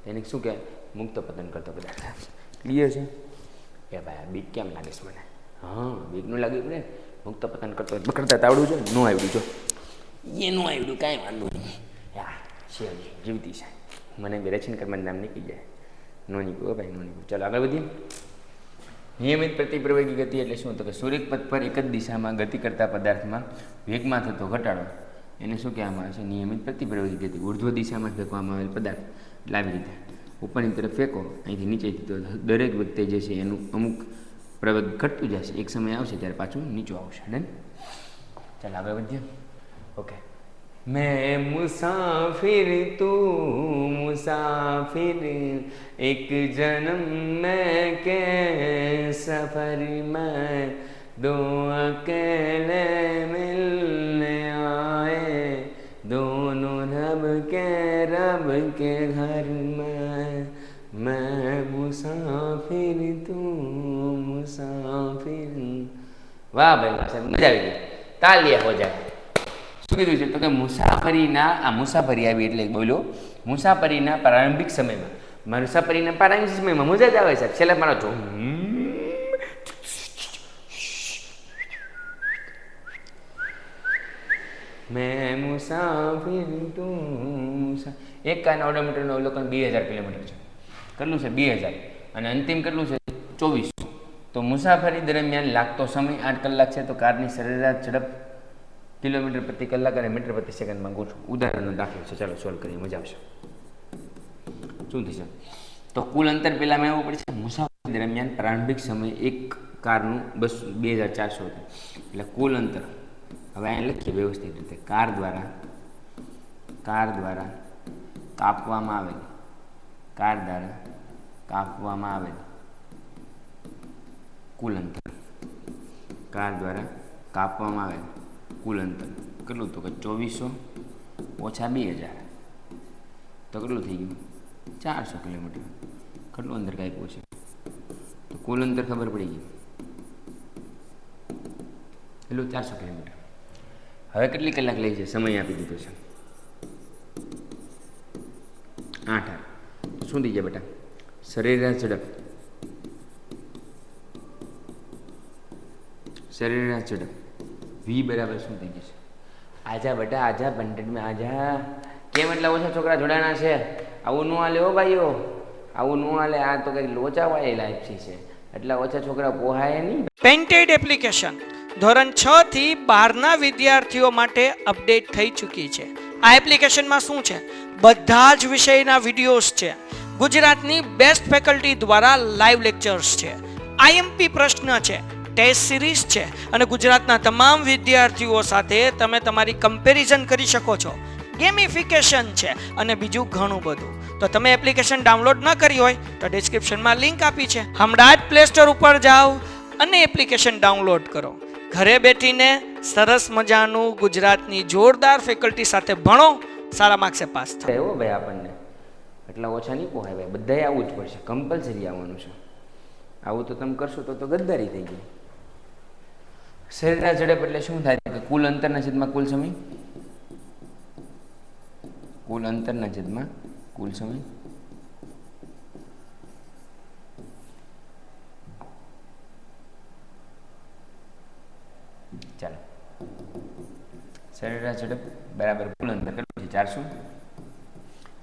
એને શું કહેવાય? મુક્ત પતન કરતો પદાર્થ. ક્લિયર છે? કે ભાઈ બીક કેમ લાગે છે મને? હા, બીકનું લાગ્યું પડે. મુક્ત પતન કરતો પકડતા આવડું છે. ન આવડ્યું જો એ ન આવડ્યું, કાંઈ વાંધો નહીં. યા છે જીવતી છે. મને બી રચન કર્મનું નામ નીકળી જાય. નો નીકળ્યું ભાઈ, નો નીકળ્યું. ચાલો આગળ વધીએ. નિયમિત પ્રતિપ્રવેગી ગતિ એટલે શું? તો કે સુરેખ પથ પર એક જ દિશામાં ગતિ કરતા પદાર્થમાં વેગમાં થતો ઘટાડો એને શું કહેવામાં આવે છે? નિયમિત પ્રતિપ્રવેગી ગતિ. ઉર્ધ્વ દિશામાં ફેંકવામાં આવેલ પદાર્થ એટલે આવી રીતે ઉપરની તરફ ફેંકો, અહીંથી નીચેથી, તો દરેક વખતે જે છે એનું અમુક પ્રવેગ ઘટતું જશે. એક સમય આવશે ત્યારે પાછું નીચું આવશે. ડન. ચાલ આગળ વધીએ. ઓકે. मैं मुसाफिर तू मुसाफिर एक जन्म में के सफर में दो अकेले मिलने आए दोनों रब के घर में मैं मुसाफिर तू मुसाफिर. વાહ ભાઈ વાહ સાહેબ, મજા આવી ગઈ. તાલિયા હો જાય. શું કીધું છે? તો કે મુસાફરી આવી એટલે બોલો મુસાફરીના પ્રારંભિક સમયમાં મજા જ આવે સાહેબ. છેલ્લે મારો મેં મુસાફિર તું એક કારના ઓડોમીટરનું અવલોકન 2000 કિલોમીટર છે. કેટલું છે? 2000. અને અંતિમ કેટલું છે? 2400. તો મુસાફરી દરમિયાન લાગતો સમય 8 કલાક છે. તો કારની સરેરાશ ઝડપ કિલોમીટર પ્રતિ કલાક અને મીટર પ્રતિ સેકન્ડમાં ગોઠવો. ઉદાહરણનો દાખલો છે, ચાલો સોલ્વ કરીએ, મજા આવશે. શું થશે? તો કુલ અંતર પહેલાં મેળવવું પડશે. મુસાફરી દરમિયાન પ્રારંભિક સમય એક કારનું 2400 હતું. એટલે કુલ અંતર હવે અહીં લખીએ વ્યવસ્થિત રીતે. કાર દ્વારા કાપવામાં આવેલ કુલ અંતર કેટલું? તો કે 2400 ઓછા 2000 તો કેટલું થઈ ગયું? 400 કિલોમીટર. કેટલું અંતર કાપ્યું છે? તો કુલ અંતર ખબર પડી ગઈ. એટલું 400 કિલોમીટર. હવે કેટલી કલાક લઈ છે? સમય આપી દીધો છે 8 તો શું થઈ જાય બેટા? સરેરાશ ઝડપ v બરાબર શું થઈ જશે? આજા બેટા આજા, બંટેડમાં આજા. કેમ એટલા ઓછા છોકરા જોડાણા છે? આવું ન હાલે હો ભાઈઓ, આવું ન હાલે. આ તો કંઈક લોચાવાળી લાઈફ છે. એટલા ઓછા છોકરા પોહાય નહીં. પેન્ટેડ એપ્લિકેશન ધોરણ 6 થી 12ના વિદ્યાર્થીઓ માટે અપડેટ થઈ ચૂકી છે. આ એપ્લિકેશનમાં શું છે? બધા જ વિષયના વિડીયોઝ છે. ગુજરાતની બેસ્ટ ફેકલ્ટી દ્વારા લાઈવ લેક્ચર્સ છે, આઈએમપી પ્રશ્ન છે, ટેસ્ટ સિરીઝ છે અને ગુજરાતના તમામ વિદ્યાર્થીઓ સાથે તમે તમારી કમ્પેરિઝન કરી શકો છો. ગેમિફિકેશન છે અને બીજું ઘણું બધું. તો તમે એપ્લિકેશન ડાઉનલોડ ન કરી હોય તો ડિસ્ક્રિપ્શનમાં લિંક આપી છે. હમણાં જ પ્લે સ્ટોર ઉપર જાઓ અને એપ્લિકેશન ડાઉનલોડ કરો. ઘરે બેઠીને સરસ મજાનું ગુજરાતની જોરદાર ફેકલ્ટી સાથે ભણો, સારા માર્ક્સે પાસ થાઓ. એવો ભાઈ આપણને એટલા ઓછા નહીં પોહાય ભાઈ. બધાએ આવવું જ પડશે, કમ્પલસરી આવવાનું છે. આવું તો તમે કરશો તો ગદ્દારી થઈ ગઈ. સરેરાશ ઝડપ એટલે શું થાય? કે કુલ અંતરના છેદમાં કુલ સમય. ચાલો, સરેરાશ ઝડપ બરાબર કુલ અંતર કેટલું છે? 400.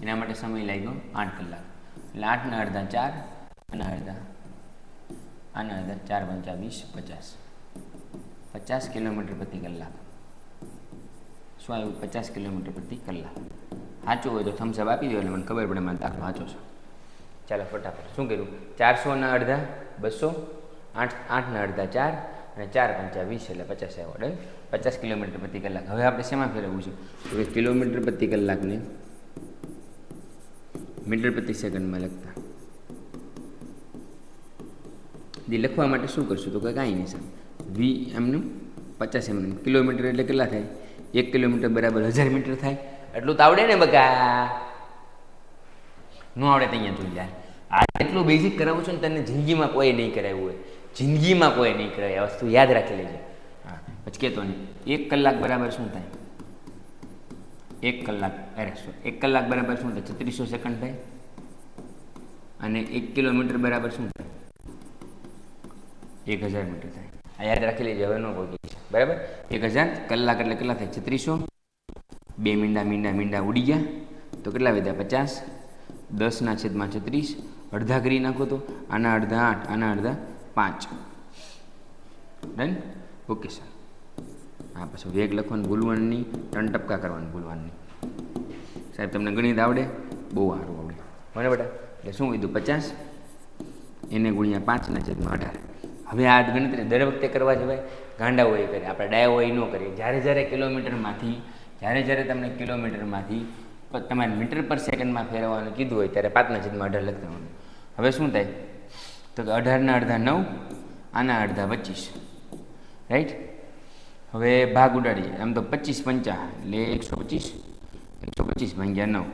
એના માટે સમય લાગ્યો 8 કલાક. એટલે 8 ના અડધા 4 અને અડધા 4 × 20 50 કિલોમીટર પ્રતિ કલાક. શું આવ્યું? 50 કિલોમીટર પ્રતિ કલાક. સાચું હોય તો થમ્સઅપ આપી દો એટલે મને ખબર પડે મારે દાખલો સાચો છે. ચાલો ફટાફટ. શું કર્યું? 400 ના અડધા 200, 8 ના અડધા 4 અને 4 × 20 એટલે 50 આવ્યો. ડન. 50 કિલોમીટર પ્રતિ કલાક. હવે આપણે શેમાં ફેરવવું છે? તો કે કિલોમીટર પ્રતિ કલાકને મીટર પ્રતિ સેકન્ડમાં લખતા. લખવા માટે શું કરશું? તો કાંઈ નહીં સર, વી એમનું 50 એમનું. કિલોમીટર એટલે કેટલા થાય? 1 કિલોમીટર બરાબર 1000 મીટર થાય. એટલું તો આવડે ને બકા? ન આવડે તો અહીંયા જોઈ જાય. આ એટલું બેઝિક કરાવું છું ને તને જિંદગીમાં કોઈ નહીં કરાવ્યું હોય. જિંદગીમાં કોઈ નહીં કરાવે. આ વસ્તુ યાદ રાખી લેજે. હા, પછી કહેતો નહીં. 1 કલાક બરાબર શું થાય? 1 કલાક બરાબર શું થાય? 3600 સેકન્ડ થાય. અને 1 કિલોમીટર બરાબર શું થાય? 1000 મીટર થાય. આ યાદ રાખી લેજે. હવે નો કોઈ છે બરાબર. 1000 કલાક એટલે કેટલા થાય? 3600. 2 મીંડા ઉડી ગયા તો કેટલા વધ્યા? 50. 10/36. અડધા કરી નાખો તો આના અડધા 8, આના અડધા 5. ડન. Okay sir. હા, પછી વેગ લખવાનું ભૂલવાનું નહીં, ટન ટપકા કરવાનું ભૂલવાનું નહીં. સાહેબ તમને ગણિત આવડે? બહુ સારું આવડે. બરાબર બેટા. એટલે શું કીધું? 50 એને ગુણ્યા 5/18. હવે આ ગણતરી દર વખતે કરવા જવાય? ગાંડા હોય કરે, આપણે ડાયા હોય ન કરીએ. જ્યારે જ્યારે તમને કિલોમીટરમાંથી તમારે મીટર પર સેકન્ડમાં ફેરવવાનું કીધું હોય ત્યારે 5/18 લખતા હોવાનું. હવે શું થાય? તો કે 18 ના અડધા 9, આના અડધા 25. રાઈટ. હવે ભાગ ઉડાડીએ. આમ તો 25 5 એટલે 125 ભાગ્યા 9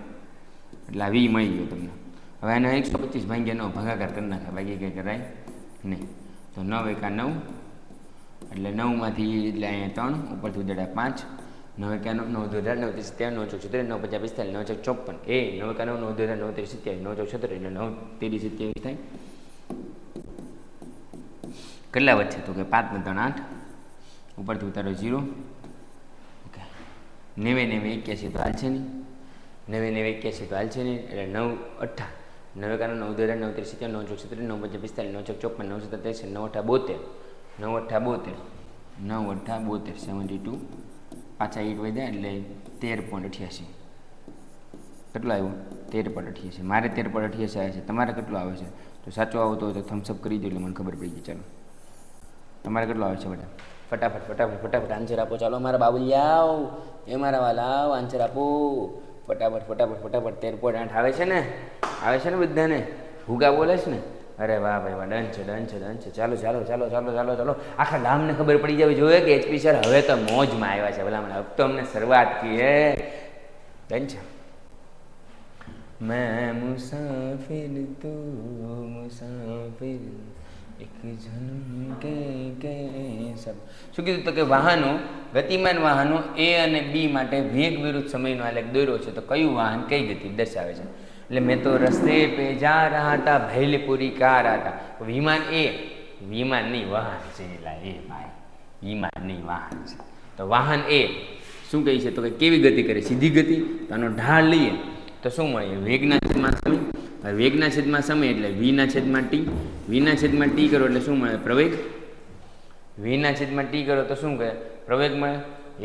એટલે આ 20 મળી ગયો તમને. હવે આને 125 ભાગ્યા 9 ભાગાકાર કરી નાખે. બાકી કંઈ કરાય નહીં. તો 9 × 9 એટલે 9માંથી એટલે અહીંયા 3 ઉપરથી ઉડાડ્યા 5 9 એકા 9 9 2 9 27 9 ચોક 9 50 45 9 ચોક 54 એ 9 એકા 9 9 2 9 27 9 ચોક 36 એટલે 9 30 27 થાય. કેટલા વચ્ચે તો કે 5 ને 3 8 ઉપરથી ઉતારો 0. ઓકે 90 81 તો હાલ છે નહીં, 90 81 તો હાલ છે નહીં એટલે 9 8 9 એકા 9 2 9 37 9 ચોક 37 9 50 45 9 ચોક 54 9 37 9 8 72 9 8 72 9 8 72 72 પાછા 8 વધ્યા એટલે 13.88. કેટલો આવ્યો? 13.88. મારે 13.88 આવે છે, તમારે કેટલો આવે છે? તો સાચો આવતો હોય તો થમ્સઅપ કરી દો એટલે મને ખબર પડી ગઈ. ચાલો તમારે કેટલો આવે છે બધા? ફટાફટ આન્સર આપો. ચાલો મારા બાબુલિયાઓ, એ મારા વાલાઓ આન્સર આપો ફટાફટ 13.8 આવે છે ને? આવે છે ને બધાને? ભૂગા બોલે છે ને? અરે વાહ ભાઈ વાહ, ડન છે. ચાલો આખા ગામને ખબર પડી જવી જોઈએ કે એચપી સર હવે તો મોજમાં આવ્યા છે. ભલા હવે તો અમને શરૂઆત કી હે. ડન છે. मैं मुसाफिर तू मुसाफिर एक जन्म के सब. શું કીધું તો કે વાહનો, ગતિમાન વાહનો એ અને બી માટે વેગ વિરુદ્ધ સમયનો આલેખ દોર્યો છે. તો કયું વાહન કઈ ગતિ દર્શાવે છે? એટલે મેં તો રસ્તે પે જા રહા હતા ભૈલપુરી કા રહા હતા. વિમાન એ વિમાન નહીં વાહન છે. એટલે એ ભાઈ વિમાન નહીં વાહન છે. તો વાહન એ શું કહે છે તો કે કેવી ગતિ કરે? સીધી ગતિ. તો આનો ઢાળ લઈએ તો શું મળે? વેગના છેદમાં સમય. વેગના છેદમાં સમય એટલે વીના છેદમાં ટી. વીના છેદમાં ટી કરો એટલે શું મળે? પ્રવેગ. વીના છેદમાં ટી કરો તો શું કહે? પ્રવેગ મળે.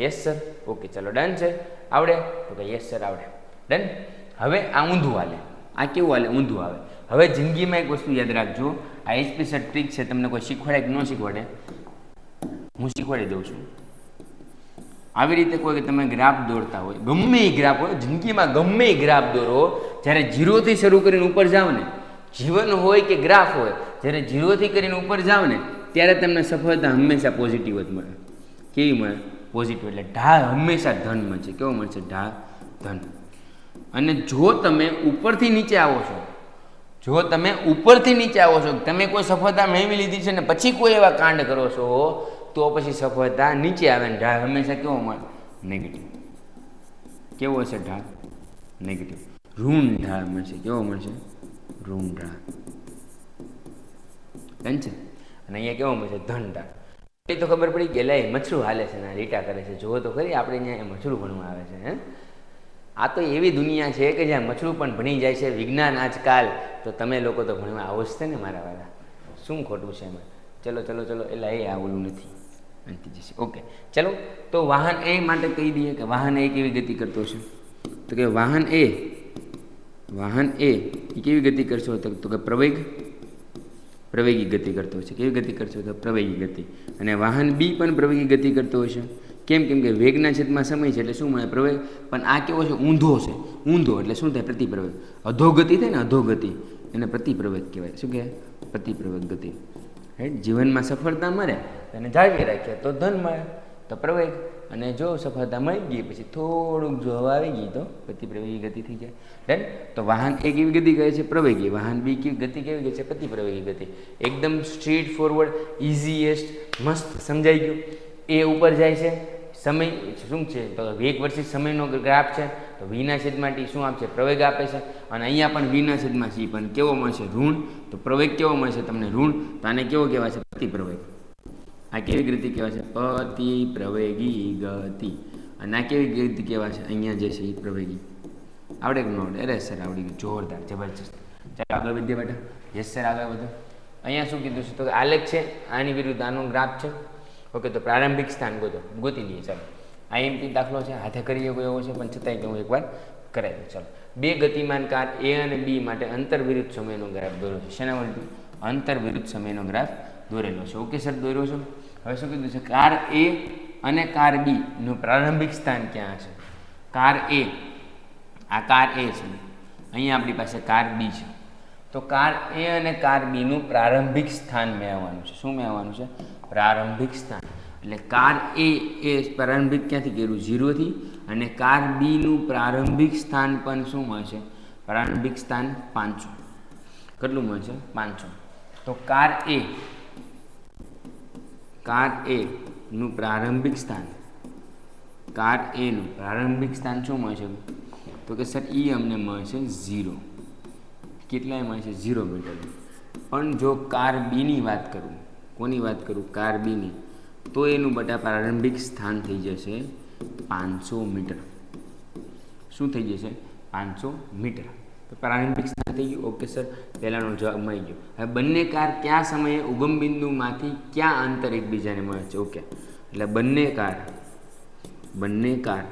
Yes sir. ઓકે ચલો ડન છે. આવડે? તો કે યસ સર આવડે. ડન. હવે આ ઊંધું હાલે. આ કેવું હાલે? ઊંધું આવે. હવે જિંદગીમાં એક વસ્તુ યાદ રાખજો, આ એચપી સર ટ્રીક છે, તમને કોઈ શીખવાડે કે ન શીખવાડે? હું શીખવાડી દઉં છું. આવી રીતે કોઈ તમે ગ્રાફ દોરતા હોય, ગમે એ ગ્રાફ હોય, જિંદગીમાં ગમે એ ગ્રાફ દોરો, જ્યારે 0થી શરૂ કરીને ઉપર જાઓ ને, જીવન હોય કે ગ્રાફ હોય, જ્યારે 0થી કરીને ઉપર જાઓ ને ત્યારે તમને સફળતા હંમેશા પોઝિટિવ જ મળે. કેવી મળે? પોઝિટિવ. એટલે ઢાળ હંમેશા ધન મળશે. કેવો મળશે? ઢાળ ધન. અને જો તમે ઉપરથી નીચે આવો છો, તમે કોઈ સફળતા મેળવી લીધી છે ને પછી કોઈ એવા કાંડ કરો છો તો પછી સફળતા નીચે આવે ને ઢાળ હંમેશા કેવો મળે? નેગેટિવ. કેવો હશે ઢાળ? નેગેટિવ. ઋણ ઢાળ મળશે. કેવો મળશે? ઋણ ઢાળ. ધન છે. અને અહીંયા કેવો મળશે? ધન ઢાળ. એ તો ખબર પડી કે લે મછરું હાલે છે ને લીટા કરે છે. જુઓ તો ખરી આપણે અહીંયા મછરું ભણવા આવે છે. હે, આ તો એવી દુનિયા છે કે જ્યાં મછરું પણ ભણી જાય છે વિજ્ઞાન આજકાલ. તો તમે લોકો તો ભણવા આવો જ છે ને મારા વાળા. શું ખોટું છે એમાં? ચલો એટલે એ આવેલું નથી. અંતિ જશે. ઓકે ચલો. તો વાહન એ માટે કહી દઈએ કે વાહન એ કેવી ગતિ કરતો છે? તો કે વાહન એ કેવી ગતિ કરશો? તો કે પ્રવેગી ગતિ કરતો છે. કેવી ગતિ કરશો? તો પ્રવેગી ગતિ. અને વાહન બી પણ પ્રવેગી ગતિ કરતો હશે. કેમ કે વેગના છેદમાં સમય છે એટલે શું મળે? પ્રવેગ. પણ આ કેવો છે? ઊંધો છે. ઊંધો એટલે શું થાય? પ્રતિપ્રવેગ. અધોગતિ થાય ને, અધોગતિ એને પ્રતિપ્રવેગ કહેવાય. શું કહેવાય? પ્રતિપ્રવેગ ગતિ. રાઈટ. જીવનમાં સફળતા મળે અને જાળવી રાખીએ તો ધન મળે, તો પ્રવેગ. અને જો સફળતા મળી ગઈ પછી થોડુંક જો હવા આવી ગઈ તો પ્રતિપ્રવેગી ગતિ થઈ જાય. ડન. તો વાહન એ કેવી ગતિ કહે છે? પ્રવેગી. વાહન બી કેવી ગતિ કેવી કહે છે? પ્રતિપ્રવેગી ગતિ. એકદમ સ્ટ્રેટ ફોરવર્ડ, ઇઝીએસ્ટ, મસ્ત સમજાઈ ગયું. એ ઉપર જાય છે. સમય શું છે? તો વેગ વર્ષિત સમયનો ગ્રાફ છે. તો વીના છેદમાં ટી શું આપશે? પ્રવેગ આપે છે. અને અહીંયા પણ વીના છેદમાં સી પણ કેવો મળશે? ઋણ. તો પ્રવેગ કેવો મળશે તમને? ઋણ. તો આને કેવો કહેવાય છે? પ્રતિપ્રવેગ. આ કેવી ગતિ કહેવાય છે? પ્રતિપ્રવેગી ગતિ. અને આ કેવી ગતિ કહેવાય છે? અહીંયા જે છે એ પ્રવેગી. આવડે કે ન આવડે? અરે સર આવડી ગયું. જોરદાર, જબરજસ્ત. ચાલો આગળ વધીએ બેટા. યસ સર આગળ વધો. અહીંયા શું કીધું છે? તો આલેખ છે, આની વિરુદ્ધ આનો ગ્રાફ છે. ઓકે. તો પ્રારંભિક સ્થાન ગોતી લઈએ. ચાલો આઈએમપી દાખલો છે, હાથે કરીએ કોઈ એવો છે, પણ છતાંય હું એકવાર કરાવી દઉં. ચાલો. બે ગતિમાન કાર એ અને બી માટે અંતર વિરુદ્ધ સમયનો ગ્રાફ દોર્યો છે. શેના માટે? અંતર વિરુદ્ધ સમયનો ગ્રાફ દોરેલો છે. ઓકે સર દોર્યો છે. હવે શું કીધું છે? કાર એ અને કાર બી નું પ્રારંભિક સ્થાન ક્યાં છે? કાર એ, આ કાર એ છે, અહીંયા આપણી પાસે કાર બી છે. તો કાર એ અને કાર બી નું પ્રારંભિક સ્થાન મેળવવાનું છે. શું મેળવવાનું છે? પ્રારંભિક સ્થાન. એટલે કાર એ પ્રારંભિક ક્યાંથી કર્યું? 0થી. અને કાર બી નું પ્રારંભિક સ્થાન પણ શું મળશે? પ્રારંભિક સ્થાન 500. કેટલું મળશે? 500. તો કાર કાર એ નું પ્રારંભિક સ્થાન, કાર એનું પ્રારંભિક સ્થાન શું મળશે? તો કે સર એ અમને મળશે 0. કેટલાય મળશે? 0 મીટર. પણ જો કાર બીની વાત કરું, કોની વાત કરું? કાર બીની, તો એનું બટા પ્રારંભિક સ્થાન થઈ જશે 500 મીટર. શું થઈ જશે? 500 મીટર. તો પ્રારંભિક સ્થાન થઈ ગયું. ઓકે સર, પહેલાંનો જવાબ મળી ગયો. હવે બંને કાર કયા સમયે ઉગમ બિંદુમાંથી ક્યાં અંતર એકબીજાને મળે છે? ઓકે, એટલે બંને કાર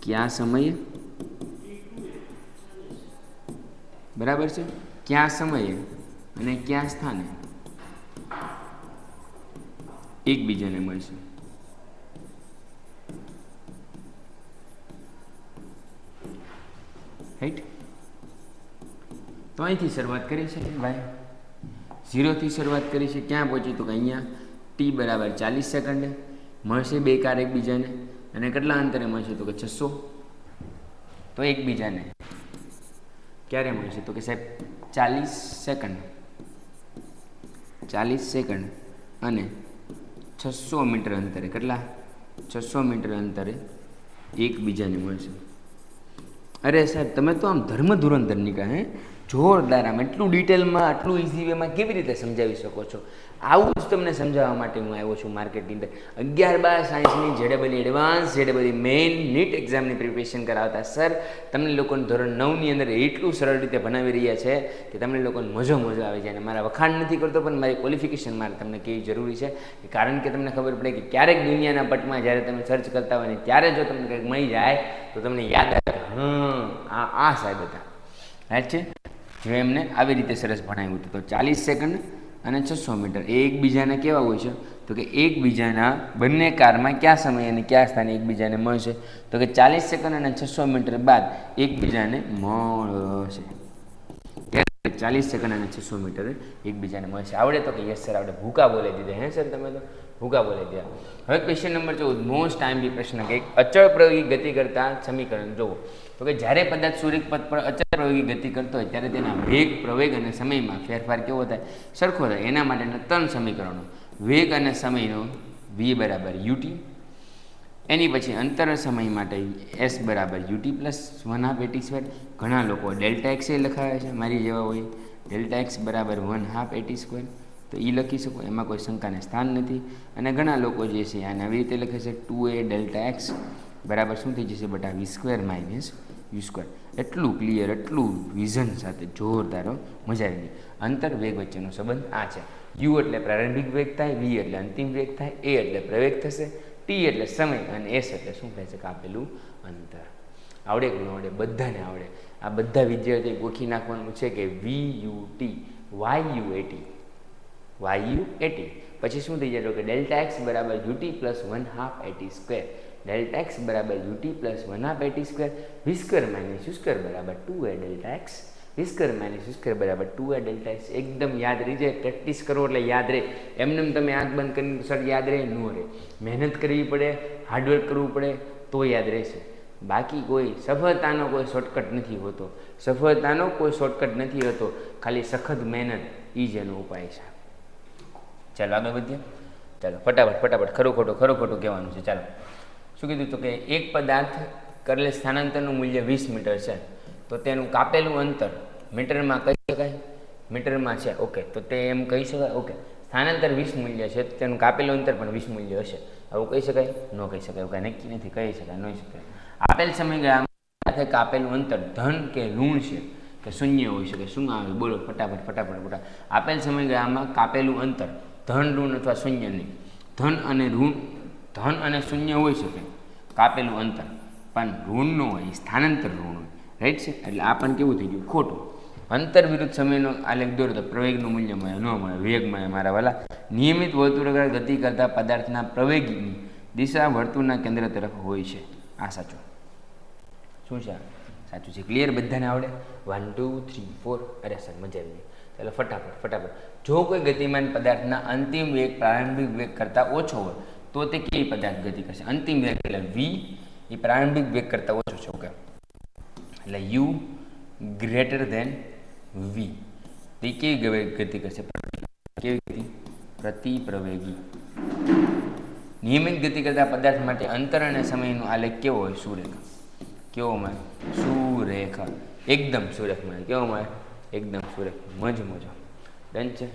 કયા સમયે, બરાબર છે, કયા સમયે અને કયા સ્થાને એકબીજાને મળશે. રાઈટ? તો અહીંથી શરૂઆત કરી છે ભાઈ, 0થી શરૂઆત કરી છે. ક્યાં પહોંચી? તો કે અહીંયા t બરાબર 40 સેકન્ડે મળશે બે કાર એકબીજાને. અને કેટલા અંતરે મળશે? તો કે 600. તો એકબીજાને ક્યારે મળશે? તો કે સાહેબ 40 સેકન્ડ, 40 સેકન્ડ અને 600 મીટર અંતરે. કેટલા? 600 મીટર અંતરે એકબીજાને મળશે. અરે સાહેબ, તમે તો આમ ધર્મ ધુરંધર નીકળ્યા. જોરદાર. આમ એટલું ડિટેલમાં, આટલું ઇઝી વેમાં કેવી રીતે સમજાવી શકો છો? આવું જ તમને સમજાવવા માટે હું આવ્યો છું માર્કેટિંગ 11-12 સાયન્સની જેડબલી એડવાન્સ, જેડબલી મેઇન, નીટ એક્ઝામની પ્રિપરેશન કરાવતા સર તમને લોકોને ધોરણ 9ની અંદર એટલું સરળ રીતે ભણાવી રહ્યા છે કે તમને લોકોને મજો આવી જાય. અને મારા વખાણ નથી કરતો, પણ મારી ક્વોલિફિકેશન મારે તમને કેવી જરૂરી છે, કારણ કે તમને ખબર પડે કે ક્યારેક દુનિયાના પટમાં જ્યારે તમે સર્ચ કરતા હોય ને ત્યારે જો તમને કંઈક મળી જાય તો તમને યાદ આવે, આ સાહેબ હતા. રાઈટ છે? જો એમને આવી રીતે સરસ ભણાવ્યું હતું. તો 40 સેકન્ડ અને 600 મીટર એ એકબીજાને કેવા હોય છે? તો કે એકબીજાના બંને કારમાં કયા સમયે અને કયા સ્થાને એકબીજાને મળશે? તો કે 40 સેકન્ડ અને 600 મીટર બાદ એકબીજાને મળશે. 40 સેકન્ડ અને 600 મીટર એકબીજાને મળશે. આવડે? તો કે યસ સર આવડે. ભૂકા બોલાવી દીધા. હે સર, તમે તો ભૂકા બોલાવી દીધા. હવે ક્વેશ્ચન નંબર 14, મોસ્ટ ટાઈમલી પ્રશ્ન કે અચળ પ્રયોગી ગતિ કરતા સમીકરણ જુઓ. તો કે જ્યારે પદાર્થ સૂર્યપથ પર અચળ પ્રયોગી ગતિ કરતો હોય ત્યારે તેના વેગ, પ્રવેગ અને સમયમાં ફેરફાર કેવો થાય? સરખો થાય. એના માટેના 3 સમીકરણો. વેગ અને સમયનો v બરાબર ut, એની પછી અંતર સમય માટે s બરાબર ut પ્લસ 1/2 at². ઘણા લોકો ડેલ્ટા એક્સ એ લખાવે છે, મારી જેવા હોય ડેલ્ટા એક્સ બરાબર 1/2 at². તો એ લખી શકો, એમાં કોઈ શંકાને સ્થાન નથી. અને ઘણા લોકો જે છે આને આવી રીતે લખે છે 2a ડેલ્ટા એક્સ બરાબર શું થઈ જશે બટા v² માઇનસ u². એટલું ક્લિયર, એટલું વિઝન સાથે જોરદાર, મજા આવી ગઈ. અંતર વેગ વચ્ચેનો સંબંધ આ છે. u એટલે પ્રારંભિક વેગ થાય, v એટલે અંતિમ વેગ થાય, a એટલે પ્રવેગ થશે, t એટલે સમય અને s એટલે શું થાય છે? કાપેલું અંતર. આવડે કે ન આવડે? બધાને આવડે. આ બધા વિદ્યાર્થીઓ ગોખી નાખવાનું છે કે VUT YUAT પછી શું થઈ જાય? તો કે ડેલ્ટા એક્સ બરાબર ut plus 1/2 at². Delta x બરાબર ut plus 1/2 at². v² minus u² બરાબર 2a delta x. v² minus u² બરાબર 2a ડેલ્ટા એક્સ. એકદમ યાદ રહી જાય. પ્રેક્ટિસ કરો એટલે યાદ રહે. એમને તમે આંખ બંધ કરીને સર યાદ રહે? ન રહે. મહેનત કરવી પડે, હાર્ડવર્ક કરવું પડે તો યાદ રહેશે. બાકી કોઈ સફળતાનો કોઈ શોર્ટકટ નથી હોતો. સફળતાનો કોઈ શોર્ટકટ નથી હોતો. ખાલી સખત મહેનત એ જ એનો ઉપાય છે. ચાલો આગળ વધીએ. ચાલો ફટાફટ ખરું ખોટું કહેવાનું છે. ચાલો શું કીધું? તો કે એક પદાર્થ કરેલ સ્થાનાંતરનું મૂલ્ય 20 મીટર છે, તો તેનું કાપેલું અંતર મીટરમાં કહી શકાય? મીટરમાં છે. ઓકે, તો તે એમ કહી શકાય? ઓકે, સ્થાનાંતર 20 મૂલ્ય છે, તેનું કાપેલું અંતર પણ 20 મૂલ્ય હશે. આવું કહી શકાય? ન કહી શકાય. કાંઈ નક્કી નથી. કહી શકાય? ન શકાય. આપેલ સમયગાળામાં સાથે કાપેલું અંતર ધન કે ઋણ છે કે શૂન્ય હોઈ શકે? શું આવે? બોલો ફટાફટ. આપેલ સમયગાળામાં કાપેલું અંતર ધન, ઋણ અથવા શૂન્ય નહીં. ધન અને શૂન્ય હોઈ શકે કાપેલું અંતર, પણ ઋણ ન હોય, સ્થાનાંતર ઋણ હોય. રાઈટ છે? એટલે આ પણ કેવું થઈ ગયું? ખોટું. અંતર વિરુદ્ધ સમયનો આલેખ દોરો તો પ્રવેગનું મૂલ્ય મળે? ન મળે. વેગ મળે મારા વાલા. નિયમિત વર્તુળાકાર ગતિ કરતા પદાર્થના પ્રવેગની દિશા વર્તુળના કેન્દ્ર તરફ હોય છે. આ સાચું. શું છે? સાચું છે. ક્લિયર? બધાને આવડે? 1 2 3 4. અરે સર મજા આવી ગઈ. ચાલો ફટાફટ. જો કોઈ ગતિમાન પદાર્થના અંતિમ વેગ પ્રારંભિક વેગ કરતાં ઓછો હોય તો તે કેવી પદાર્થ ગતિ કરશે? અંતિમ વેગ એટલે v એ પ્રારંભિક વેગ કરતાં ઓછો છે. ઓકે, એટલે u ગ્રેટર ધેન v. તે કેવી ગતિ કરશે? કેવી ગતિ? પ્રતિપ્રવેગી. નિયમિત ગતિ કરતા પદાર્થ માટે અંતર અને સમયનો આલેખ કેવો હોય? સુરેખા. કેવો મળે? સુરેખા. એકદમ સુરેખ મળે. કેવો મળે? એકદમ સુરેખ. મજો. ડન છે?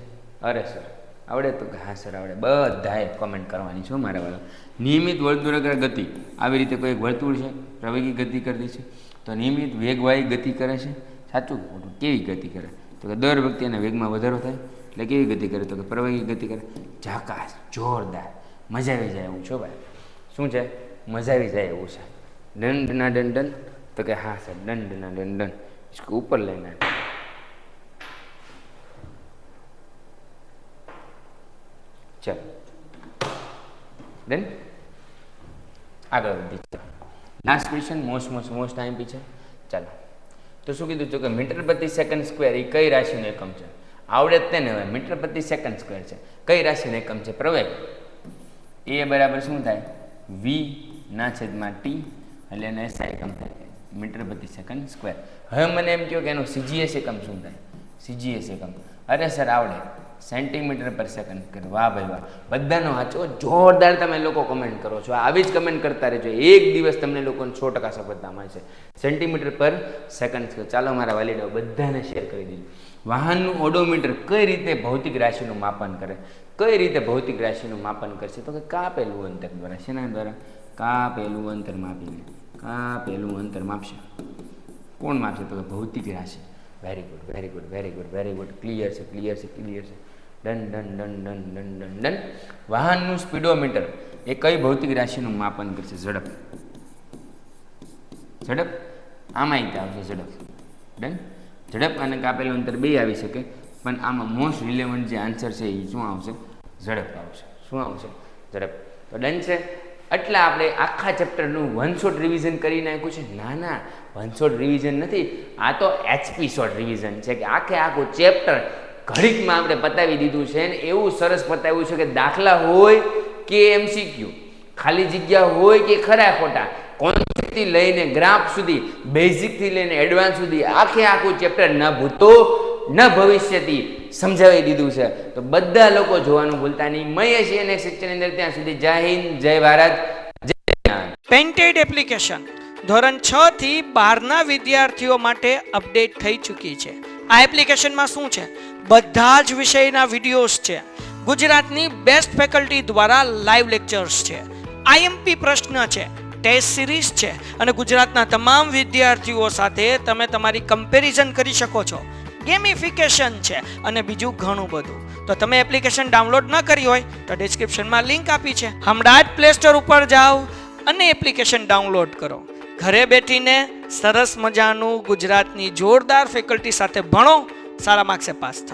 અરે સર આવડે તો હા સર આવડે. બધાએ કોમેન્ટ કરવાની છે મારા વાળા. નિયમિત વર્તુળાકાર ગતિ. આવી રીતે કોઈ એક વર્તુળ છે, પ્રવેગી ગતિ કરતી છે, તો નિયમિત વેગવાળી ગતિ કરે છે. સાચું ખોટું? કેવી ગતિ કરે? તો કે દર વખતે એના વેગમાં વધારો થાય. એટલે કેવી ગતિ કરે? તો કે પ્રવેગી ગતિ કરે. ઝાકાસ, જોરદાર, મજા આવી જાય એવું છો ભાઈ. શું છે? મજા આવી જાય એવું છે. દંડના દંડન. તો કે હા સર દંડના દંડન. इसको ऊपर लेना है. चलो देन આગળ વધી. લાસ્ટ ક્વેશ્ચન મોસ્ટ ટાઈમ પી છે. ચાલો તો શું કીધું છે કે મીટર પ્રતિ સેકન્ડ સ્ક્વેર એ કઈ રાશિનો એકમ છે? આવડે જ તેને હવે. મીટર પ્રતિ સેકન્ડ સ્ક્વેર છે, કઈ રાશિનો એકમ છે? પ્રવેગ. એ બરાબર શું થાય? વી ના છેદમાં ટી, એટલે એને એસઆઈ એકમ થાય મીટર પ્રતિ સેકન્ડ સ્ક્વેર. હવે મને એમ કહો કે એનું સીજીએસ એકમ શું થાય? સીજીએસ એકમ અરે સર આવડે, સેન્ટીમીટર પર સેકન્ડ સ્ક્વેર. વાહ ભાઈ વાહ, બધાનો વાંચો. જોરદાર તમે લોકો કમેન્ટ કરો છો. આવી જ કમેન્ટ કરતા રહેજો. એક દિવસ તમને લોકોને 100% સફળતા મળશે. સેન્ટીમીટર પર સેકન્ડ સ્ક્વેર. ચાલો મારા વાલીડો બધાને શેર કરી દીધું. વાહનનું ઓડોમીટર કઈ રીતે ભૌતિક રાશિનું માપન કરે? કઈ રીતે ભૌતિક રાશિનું માપન કરશે? તો કે કાપેલું અંતર દ્વારા. શેના દ્વારા? કાપેલું અંતર માપીને. કાપેલું અંતર માપશે. કોણ માપશે? તો કે ભૌતિક રાશિ. Very good. ક્લિયર છે. ડન. વાહનનું સ્પીડોમીટર એ કઈ ભૌતિક રાશિનું માપન કરશે? ઝડપ. આમાં એક આવશે ઝડપ. ડન. ઝડપ અને કાપેલું અંતર બે આવી શકે, પણ આમાં મોસ્ટ રિલેવન્ટ જે આન્સર છે એ શું આવશે? ઝડપ આવશે. શું આવશે? ઝડપ. તો ડન છે. એટલે આપણે આખા ચેપ્ટરનું 1 શોર્ટ રિવિઝન કરી નાખ્યું છે. ના 1 શોર્ટ રિવિઝન નથી, આ તો HP શોર્ટ રિવિઝન છે કે આખું ચેપ્ટર ઘડીકમાં આપણે પતાવી દીધું છે. ને એવું સરસ પતાવ્યું છે કે દાખલા હોય કે MCQ, ખાલી જગ્યા હોય કે ખરા ખોટા, કોન્સેપ્ટથી લઈને ગ્રાફ સુધી, બેઝિકથી લઈને એડવાન્સ સુધી આખું ચેપ્ટર ન ભૂતો ન ભવિષ્યથી સમજાવી દીધું છે. તો બધા લોકો જોવાનું ભૂલતા નહીં. મળીએ છીએ નેક્સ્ટ સેક્શનની અંદર. ત્યાં સુધી જય હિન્દ, જય ભારત, જય જ્ઞાન. પેન્ટેડ એપ્લિકેશન ધોરણ 6 થી 12ના વિદ્યાર્થીઓ માટે અપડેટ થઈ ચૂકી છે. આ એપ્લિકેશનમાં શું છે? બધા જ વિષયના વિડીયોઝ છે. ગુજરાતની બેસ્ટ ફેકલ્ટી દ્વારા લાઈવ લેક્ચર્સ છે. IMP પ્રશ્ન છે, ટેસ્ટ સિરીઝ છે, અને ગુજરાતના તમામ વિદ્યાર્થીઓ સાથે તમે તમારી કમ્પેરિઝન કરી શકો છો. ગેમિફિકેશન છે અને બીજું ઘણું બધું. તો તમે એપ્લિકેશન ડાઉનલોડ ન કરી હોય તો ડિસ્ક્રિપ્શનમાં લિંક આપી છે. હમણાં જ પ્લે સ્ટોર ઉપર જાઓ અને એપ્લિકેશન ડાઉનલોડ કરો. ઘરે બેઠીને સરસ મજાનું ગુજરાતની જોરદાર ફેકલ્ટી સાથે ભણો, સારા માર્ક્સે પાસ થાઓ.